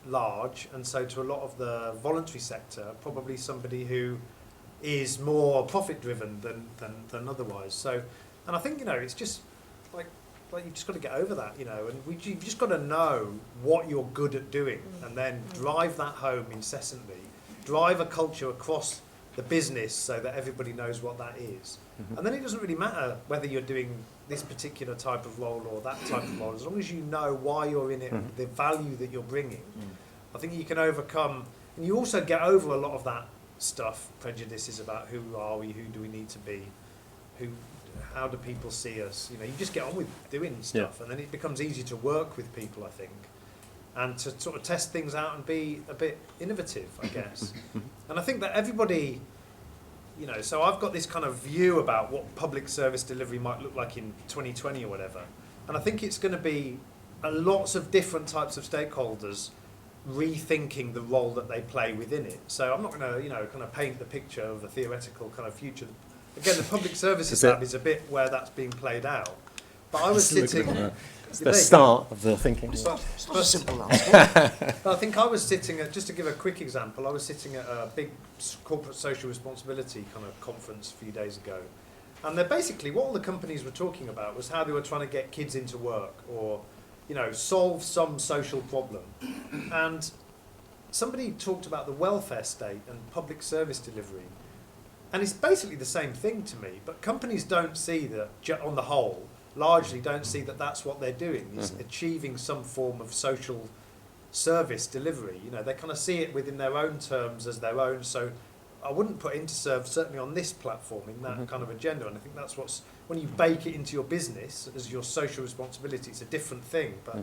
large, and so to a lot of the voluntary sector, probably somebody who is more profit driven than otherwise. So, and I think, it's just like you've just got to get over that, and you've just got to know what you're good at doing and then drive that home incessantly, drive a culture across the business so that everybody knows what that is. And then it doesn't really matter whether you're doing this particular type of role or that type of role, as long as you know why you're in it and the value that you're bringing. I think you can overcome, and you also get over a lot of that stuff, prejudices about who are we, who do we need to be, how do people see us? You just get on with doing stuff, and then it becomes easy to work with people, I think, and to sort of test things out and be a bit innovative, I guess. And I think that everybody you know, so I've got this kind of view about what public service delivery might look like in 2020 or whatever. And I think it's going to be lots of different types of stakeholders rethinking the role that they play within it. So I'm not going to, you know, kind of paint the picture of a theoretical kind of future. Again, the public services lab is a bit where that's being played out. But I was sitting... It's the start of the thinking. It's not a simple answer. I think I was sitting at, just to give a quick example, I was sitting at a big corporate social responsibility kind of conference a few days ago. And they're basically, what all the companies were talking about was how they were trying to get kids into work or, you know, solve some social problem. And somebody talked about the welfare state and public service delivery. And it's basically the same thing to me, but companies don't see that, on the whole, largely don't see that that's what they're doing, is achieving some form of social service delivery. You know, they kind of see it within their own terms as their own. So I wouldn't put Interserve certainly on this platform in that kind of agenda. And I think that's what's, when you bake it into your business as your social responsibility, it's a different thing. But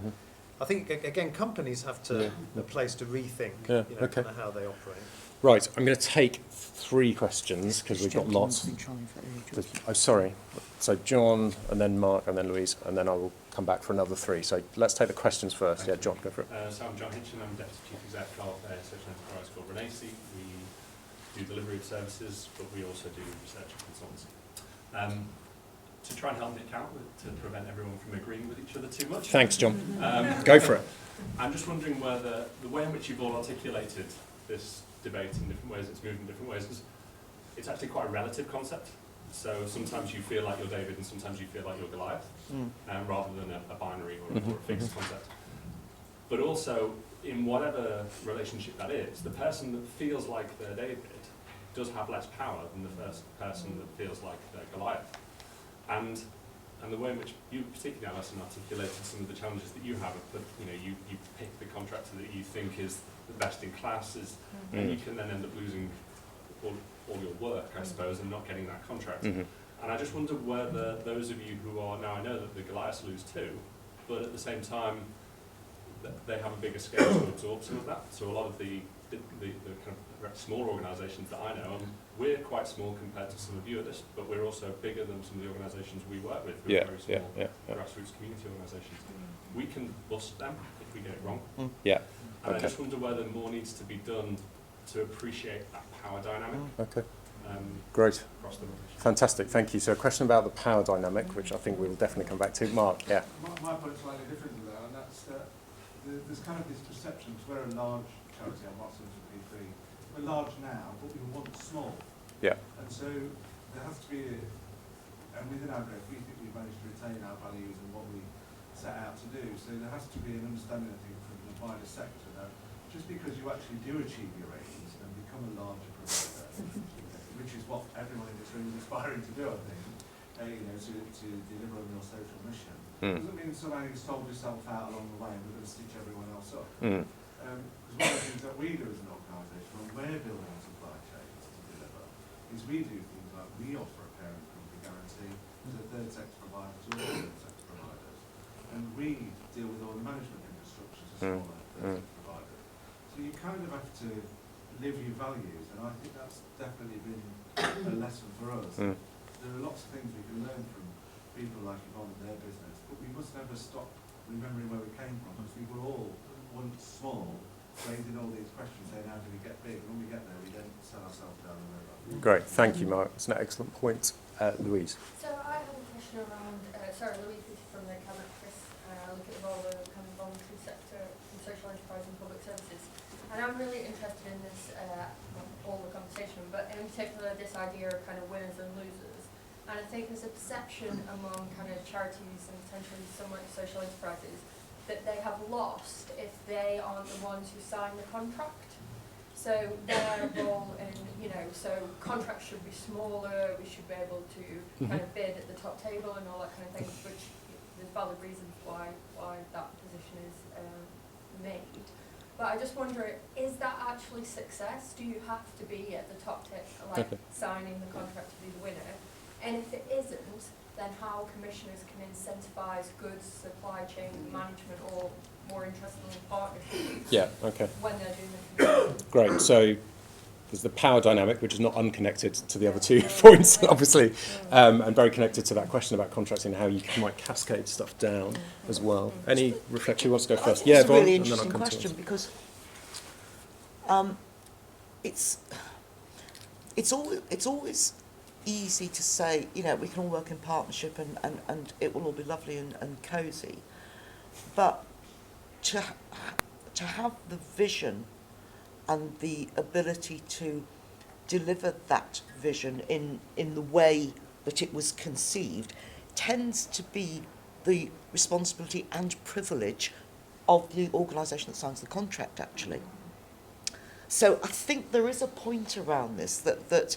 I think, again, companies have to a place to rethink you know, kind of how they operate. Right, I'm going to take 3 questions because we've got lots. Oh, sorry. So John, and then Mark, and then Louise, and then I will come back for another 3. So let's take the questions first. Yeah, John, go for it. So I'm John Hitchin, I'm Deputy Chief Exec of a social enterprise called Renacy. We do delivery of services, but we also do research and consultancy. To try and help Nick out to prevent everyone from agreeing with each other too much. Thanks, John. Go for it. I'm just wondering whether the way in which you've all articulated this debate in different ways, it's moved in different ways, it's actually quite a relative concept. So sometimes you feel like you're David and sometimes you feel like you're Goliath, rather than a binary or a fixed concept. But also, in whatever relationship that is, the person that feels like they're David does have less power than the first person that feels like they're Goliath. And the way in which you, particularly Alison, articulated some of the challenges that you have, but you know, you pick the contractor that you think is the best in class, and you can then end up losing all your work, I suppose, and not getting that contract. And I just wonder whether those of you who are, now I know that the Goliaths lose too, but at the same time, they have a bigger scale to absorb some of that. So a lot of the kind of smaller organisations that I know, we're quite small compared to some of you at this, but we're also bigger than some of the organisations we work with, who are very small grassroots community organisations. We can bust them if we get it wrong. And I just wonder whether more needs to be done to appreciate that power dynamic. Great. Across the relationship. Fantastic, thank you. So a question about the power dynamic, which I think we'll definitely come back to. Mark, My point is slightly different to that, and that's there's kind of this perception, because we're a large charity, I'm not sort of P3, we're large now, but we want small. And so there has to be, and within our group, we think we've managed to retain our values and what we set out to do. So there has to be an understanding, I think, from the wider sector that just because you actually do achieve your aims and become a larger provider, which is what everyone in this room is aspiring to do, I think, you know, to deliver on your social mission, doesn't mean somehow you've sold yourself out along the way and we're going to stitch everyone else up. Because one of the things that we do as an organisation, when we're building a supply chain to deliver, is we do things like we offer a parent company guarantee to the third sector providers, to all third sector providers, and we deal with all the management infrastructures as smaller third sector providers. So you kind of have to live your values, and I think that's definitely been a lesson for us. There are lots of things we can learn from people like Yvonne and their business, but we must never stop remembering where we came from, because we were all once small, raising all these questions, saying how do we get big? When we get there, we don't sell ourselves down the river. great, thank you, Mark. It's an excellent point. Louise. So I have a question around, Louise is from the Cabinet Office, look at the role of kind of voluntary sector in social enterprise and public services. And I'm really interested in this, all the conversation, but in particular this idea of kind of winners and losers. And I think there's a perception among kind of charities and potentially some like social enterprises that they have lost if they aren't the ones who sign the contract. So their role in, you know, so contracts should be smaller, we should be able to kind of bid at the top table and all that kind of thing, which there's valid reasons why that position is made. But I just wonder, is that actually success? Do you have to be at the top tip, like signing the contract to be the winner? And if it isn't, then how commissioners can incentivise good supply chain management or, more interestingly, partnerships when they're doing the Great. So there's the power dynamic, which is not unconnected to the other 2 points, obviously, and very connected to that question about contracting and how you might cascade stuff down as well. Any reflection? Who wants to go first? It's a Yvonne, really and then I'll interesting come to question it. because it's always easy to say, you know, we can all work in partnership and it will all be lovely and cosy, but to have the vision and the ability to deliver that vision in the way that it was conceived tends to be the responsibility and privilege of the organisation that signs the contract, actually. So I think there is a point around this that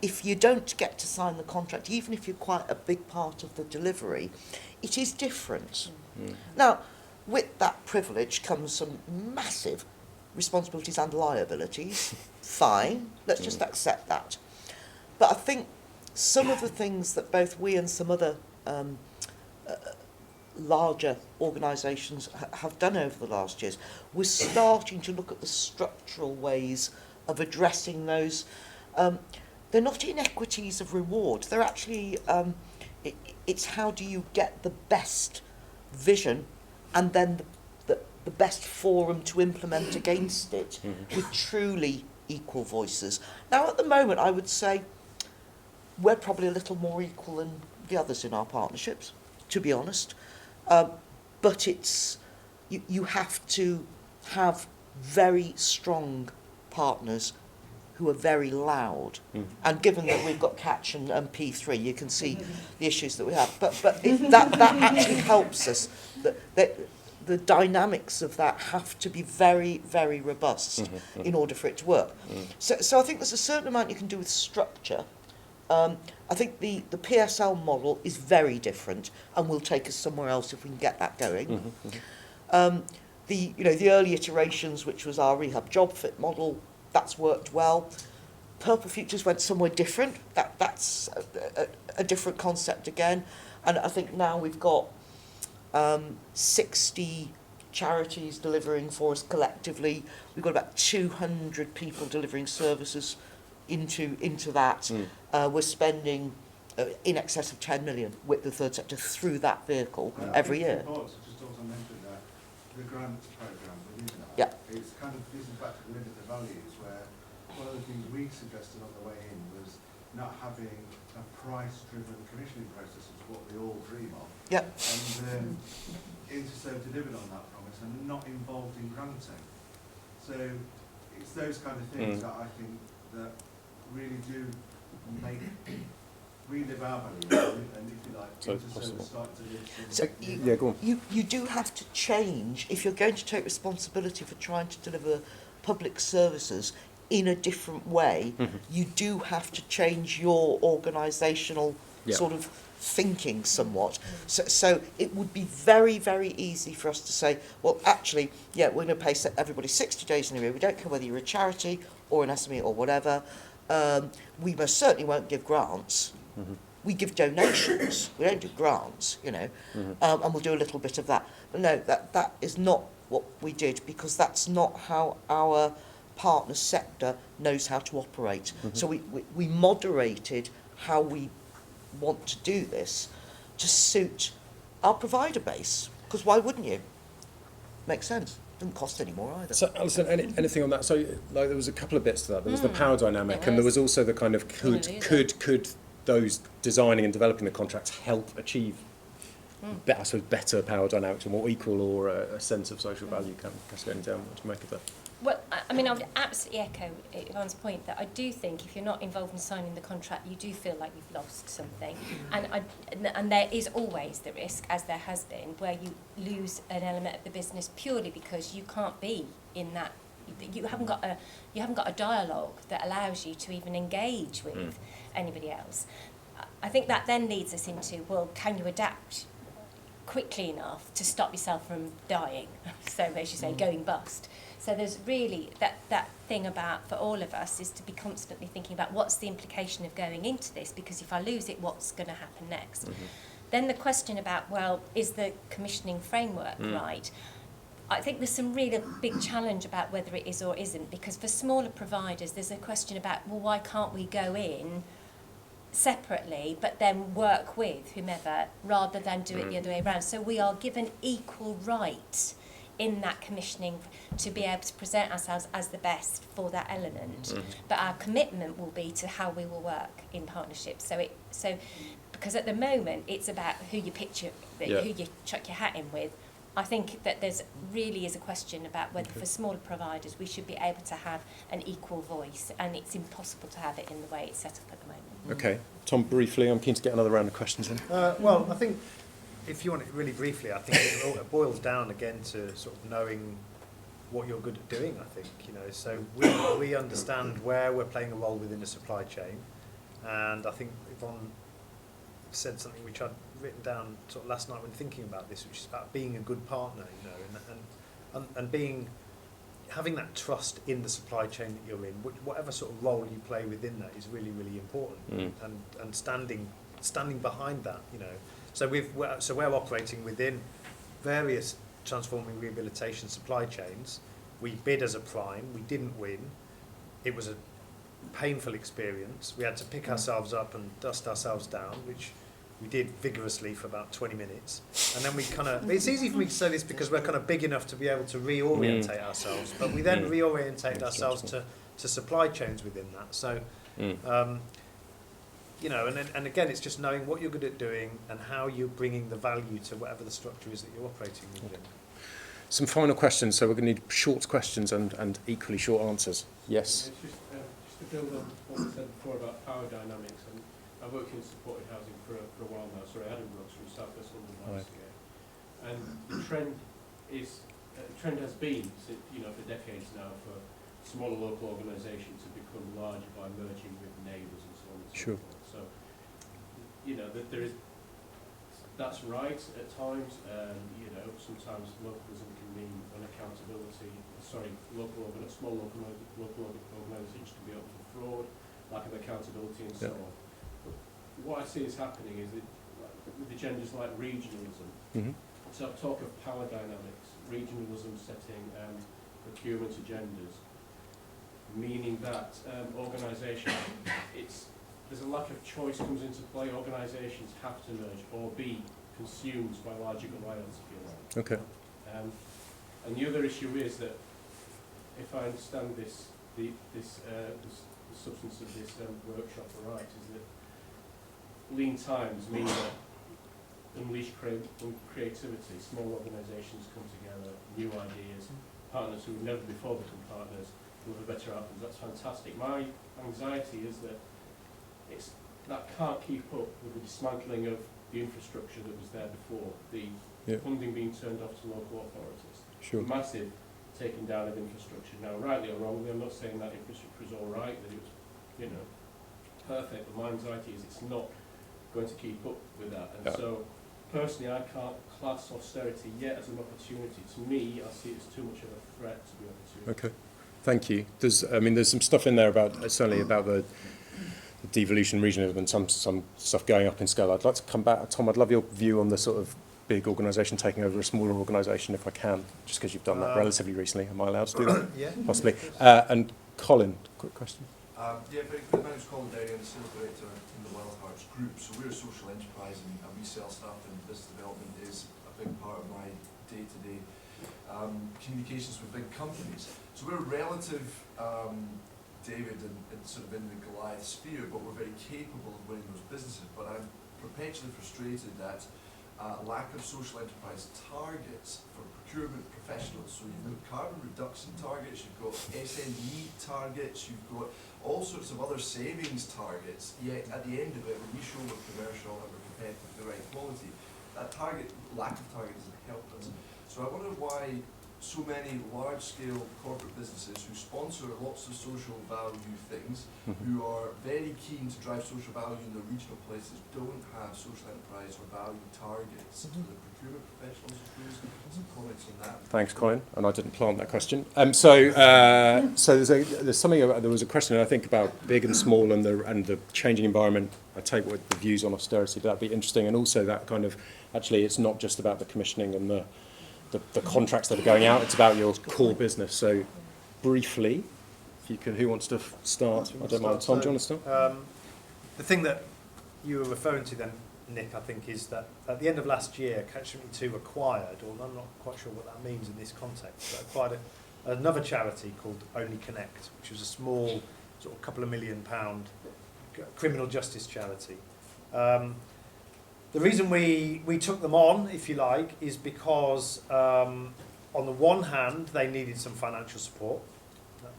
if you don't get to sign the contract, even if you're quite a big part of the delivery, it is different. Now, with that privilege comes some massive responsibilities and liabilities. Fine, let's just accept that. But I think some of the things that both we and some other larger organisations have done over the last years, we're starting to look at the structural ways of addressing those. They're not inequities of reward, they're actually, it's how do you get the best vision and then the best forum to implement against it with truly equal voices. Now at the moment I would say we're probably a little more equal than the others in our partnerships, to be honest. But it's you have to have very strong partners who are very loud. And given that we've got Catch and P3, you can see the issues that we have. But that actually helps us. The dynamics of that have to be very, very robust in order for it to work. So I think there's a certain amount you can do with structure. I think the PSL model is very different and will take us somewhere else if we can get that going. The early iterations, which was our rehab job fit model, that's worked well. Purple Futures went somewhere different. That's a different concept again. And I think now we've got 60 charities delivering for us collectively. We've got about 200 people delivering services into that. We're spending in excess of 10 million with the third sector through that vehicle every year. Just also mentioned that the grants programme within that, it's kind of, this is back to the limit of values, where one of the things we suggested on the way in was not having a price-driven commissioning process, is what we all dream of. And Interserve delivered on that promise and not involved in granting. So it's those kind of things that I think that really do make relive our values and if you like, Interserve start to live. So Go on. You do have to change if you're going to take responsibility for trying to deliver public services in a different way. You do have to change your organisational sort of thinking somewhat. So it would be very, very easy for us to say, well, actually, we're going to pay everybody 60 days in a year. We don't care whether you're a charity or an SME or whatever. We most certainly won't give grants. We give donations. We don't do grants, you know, and we'll do a little bit of that. But no, that is not what we did, because that's not how our partner sector knows how to operate. So we moderated how we want to do this to suit our provider base, because why wouldn't you? Makes sense. Doesn't cost any more either. So, Alison, anything on that? So, like, there was a couple of bits to that. There was the power dynamic, and there was also the kind of could those designing and developing the contracts help achieve, I suppose, better power dynamics or more equal, or a sense of social value cascading down? What do you make of that? Well, I mean, I would absolutely echo Yvonne's point that I do think if you're not involved in signing the contract, you do feel like you've lost something. And there is always the risk, as there has been, where you lose an element of the business purely because you can't be in that. You haven't got a dialogue that allows you to even engage with anybody else. I think that then leads us into, well, can you adapt quickly enough to stop yourself from dying? So, as you say, going bust. So there's really that thing about, for all of us, is to be constantly thinking about what's the implication of going into this, because if I lose it, what's going to happen next? Then the question about, well, is the commissioning framework right? I think there's some really big challenge about whether it is or isn't, because for smaller providers, there's a question about, well, why can't we go in separately, but then work with whomever, rather than do it the other way around. So we are given equal right in that commissioning to be able to present ourselves as the best for that element. But our commitment will be to how we will work in partnership. So because at the moment, it's about who you picture, who you chuck your hat in with. I think that there's really is a question about whether for smaller providers we should be able to have an equal voice, and it's impossible to have it in the way it's set up at the moment. Okay, Tom, briefly, I'm keen to get another round of questions in. Well, I think if you want it really briefly, I think it boils down again to sort of knowing what you're good at doing, I think, you know. So we understand where we're playing a role within the supply chain, and I think Yvonne said something which I'd written down sort of last night when thinking about this, which is about being a good partner, you know, and having that trust in the supply chain that you're in, whatever sort of role you play within that is really, really important, and standing behind that, you know. So we're operating within various transforming rehabilitation supply chains. We bid as a prime, we didn't win. It was a painful experience. We had to pick ourselves up and dust ourselves down, which we did vigorously for about 20 minutes. And then we kind of, it's easy for me to say this because we're kind of big enough to be able to reorientate ourselves, but we then reorientate ourselves to supply chains within that. So, you know, and again, it's just knowing what you're good at doing and how you're bringing the value to whatever the structure is that you're operating within. Some final questions, so we're going to need short questions and equally short answers. Yes? Just to build on what we said before about power dynamics, and I've worked in supported housing for a while now. Sorry, I had in Brooks from South West London last year, and the trend has been, you know, for decades now, for smaller local organisations to become larger by merging with neighbours and so on and so forth. So, you know, that's right at times. You know, sometimes localism can mean unaccountability. Sorry, small local organisations can be open to fraud, lack of accountability, and so on. But what I see is happening is that with agendas like regionalism, so talk of power dynamics, regionalism setting procurement agendas, meaning that organisations, there's a lack of choice comes into play. Organisations have to merge or be consumed by larger Goliaths, if you like. Okay. And the other issue is that, if I understand the substance of this workshop right, is that lean times mean that unleash creativity, small organisations come together, new ideas, partners who have never before become partners, will have better outcomes. That's fantastic. My anxiety is that that can't keep up with the dismantling of the infrastructure that was there before, the funding being turned off to local authorities. Sure. Massive taking down of infrastructure. Now, rightly or wrongly, I'm not saying that infrastructure is all right, that it was, you know, perfect, but my anxiety is it's not going to keep up with that. And so, personally, I can't class austerity yet as an opportunity. To me, I see it as too much of a threat to the opportunity. Okay, thank you. There's some stuff in there certainly about the devolution, regionalism, and some stuff going up in scale. I'd like to come back, Tom. I'd love your view on the sort of big organisation taking over a smaller organisation, if I can, just because you've done that relatively recently. Am I allowed to do that? Yeah. Possibly. And Colin, quick question. Yeah, very good. My name is Colin Derry. I'm the sales director in the Wild Hearts Group. So we're a social enterprise, and we sell stuff, and business development is a big part of my day-to-day communications with big companies. So we're relative, David, and sort of in the Goliath sphere, but we're very capable of winning those businesses. But I'm perpetually frustrated that lack of social enterprise targets for procurement professionals. So you've got carbon reduction targets, you've got SME targets, you've got all sorts of other savings targets, yet at the end of it, when we show we're commercial and we're competitive, the right quality, that lack of target doesn't help us. So I wonder why so many large-scale corporate businesses who sponsor lots of social value things, who are very keen to drive social value in their regional places, don't have social enterprise or value targets for the procurement professionals. Some comments on that. Thanks, Colin. And I didn't plant that question. So there's something about, there was a question I think about big and small and the changing environment. I take what the views on austerity. That'd be interesting, and also that kind of actually it's not just about the commissioning and the the contracts that are going out. It's about your core business. So briefly, if you can, who wants to start? I don't mind. Tom, do you want to start? The thing that you were referring to then, Nick, I think, is that at the end of last year, Catch 22 acquired, or I'm not quite sure what that means in this context, but acquired another charity called Only Connect, which was a small, sort of couple of £1 million criminal justice charity. The reason we took them on, if you like, is because on the one hand, they needed some financial support,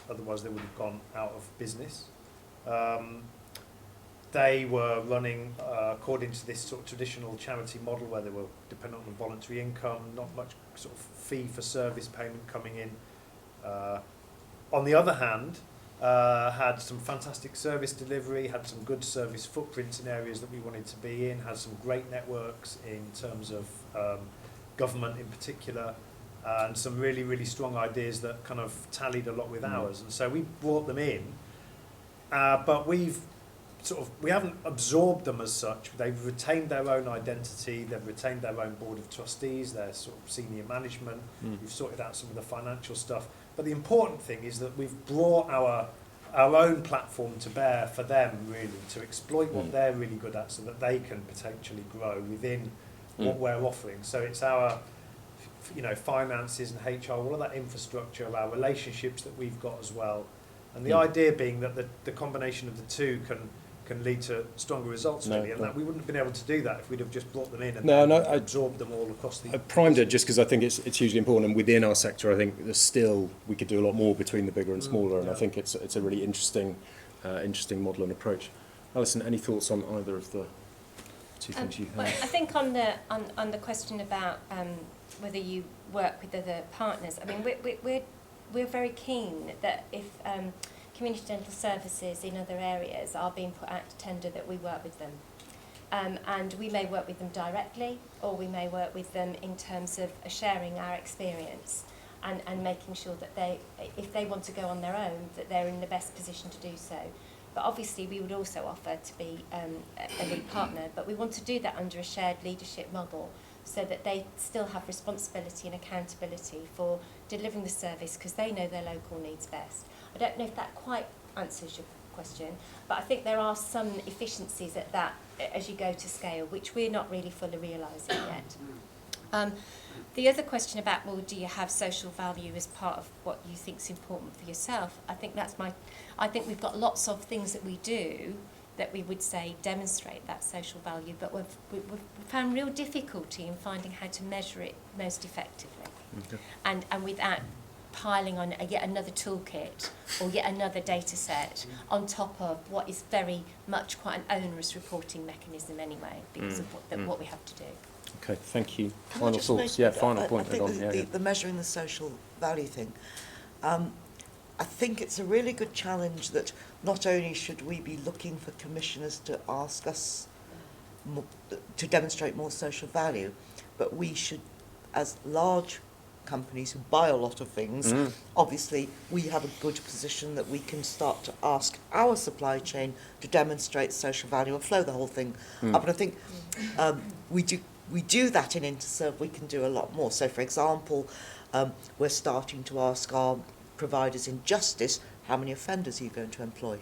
otherwise they would have gone out of business. They were running according to this sort of traditional charity model where they were dependent on voluntary income, not much sort of fee for service payment coming in. On the other hand, had some fantastic service delivery, had some good service footprints in areas that we wanted to be in, had some great networks in terms of government in particular, and some really, really strong ideas that kind of tallied a lot with ours. And so we brought them in, but we haven't absorbed them as such. They've retained their own identity, they've retained their own board of trustees, their sort of senior management, we've sorted out some of the financial stuff. But the important thing is that we've brought our own platform to bear for them, really, to exploit what they're really good at so that they can potentially grow within what we're offering. So it's our finances and HR, all of that infrastructure, our relationships that we've got as well. And the idea being that the combination of the two can lead to stronger results, really, and that we wouldn't have been able to do that if we'd have just brought them in and absorbed them all across the... I primed it just because I think it's hugely important, and within our sector I think there's still, we could do a lot more between the bigger and smaller, and I think it's a really interesting model and approach. Alison, any thoughts on either of the two things you have? Well, I think on the question about whether you work with other partners, I mean, we're very keen that if community dental services in other areas are being put out to tender, that we work with them. And we may work with them directly, or we may work with them in terms of sharing our experience and making sure that if they want to go on their own, that they're in the best position to do so. But obviously we would also offer to be a lead partner, but we want to do that under a shared leadership model so that they still have responsibility and accountability for delivering the service because they know their local needs best. I don't know if that quite answers your question, but I think there are some efficiencies at that as you go to scale, which we're not really fully realising yet. The other question about, well, do you have social value as part of what you think is important for yourself? I think we've got lots of things that we do that we would say demonstrate that social value, but we've found real difficulty in finding how to measure it most effectively. Okay. And without piling on yet another toolkit or yet another data set on top of what is very much quite an onerous reporting mechanism anyway, because of what we have to do. Okay, thank you. Final thoughts? Yeah, final point. I think the measuring the social value thing, I think it's a really good challenge that not only should we be looking for commissioners to ask us to demonstrate more social value, but we should, as large companies who buy a lot of things, obviously we have a good position that we can start to ask our supply chain to demonstrate social value and flow the whole thing up. And I think we do that in Interserve. We can do a lot more. So, for example, we're starting to ask our providers in justice, how many offenders are you going to employ?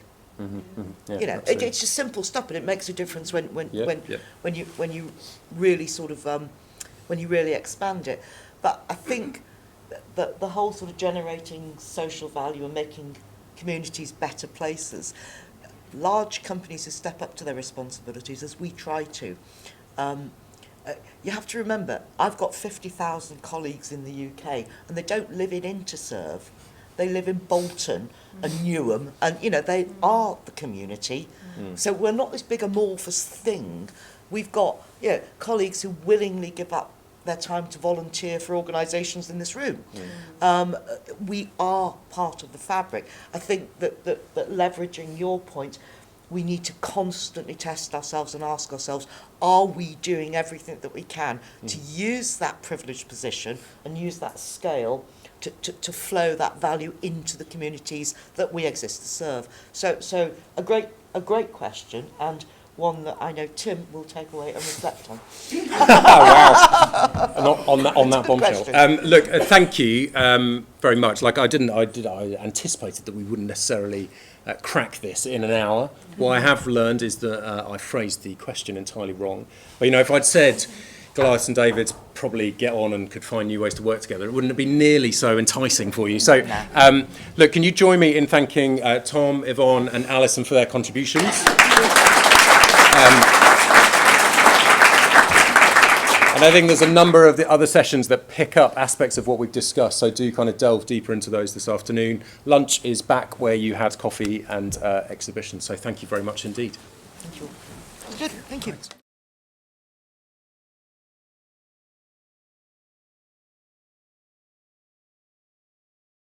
Yeah, it's just simple stuff, but it makes a difference when you really sort of when you really expand it. But I think that the whole sort of generating social value and making communities better places, large companies who step up to their responsibilities, as we try to. You have to remember, I've got 50,000 colleagues in the UK, and they don't live in Interserve. They live in Bolton and Newham, and they are the community. So we're not this big amorphous thing. We've got colleagues who willingly give up their time to volunteer for organisations in this room. We are part of the fabric. I think that leveraging your point, we need to constantly test ourselves and ask ourselves, are we doing everything that we can to use that privileged position and use that scale to flow that value into the communities that we exist to serve? So a great question, and one that I know Tim will take away and reflect on. Wow! And on that bombshell. question. Look, thank you very much. Like I anticipated that we wouldn't necessarily crack this in an hour. What I have learned is that I phrased the question entirely wrong. But if I'd said Goliaths and Davids probably get on and could find new ways to work together, it wouldn't have been nearly so enticing for you. So, look, can you join me in thanking Tom, Yvonne and Alison for their contributions? And I think there's a number of the other sessions that pick up aspects of what we've discussed, so do kind of delve deeper into those this afternoon. Lunch is back where you had coffee and exhibitions, so thank you very much indeed. Thank you. Good, thank you.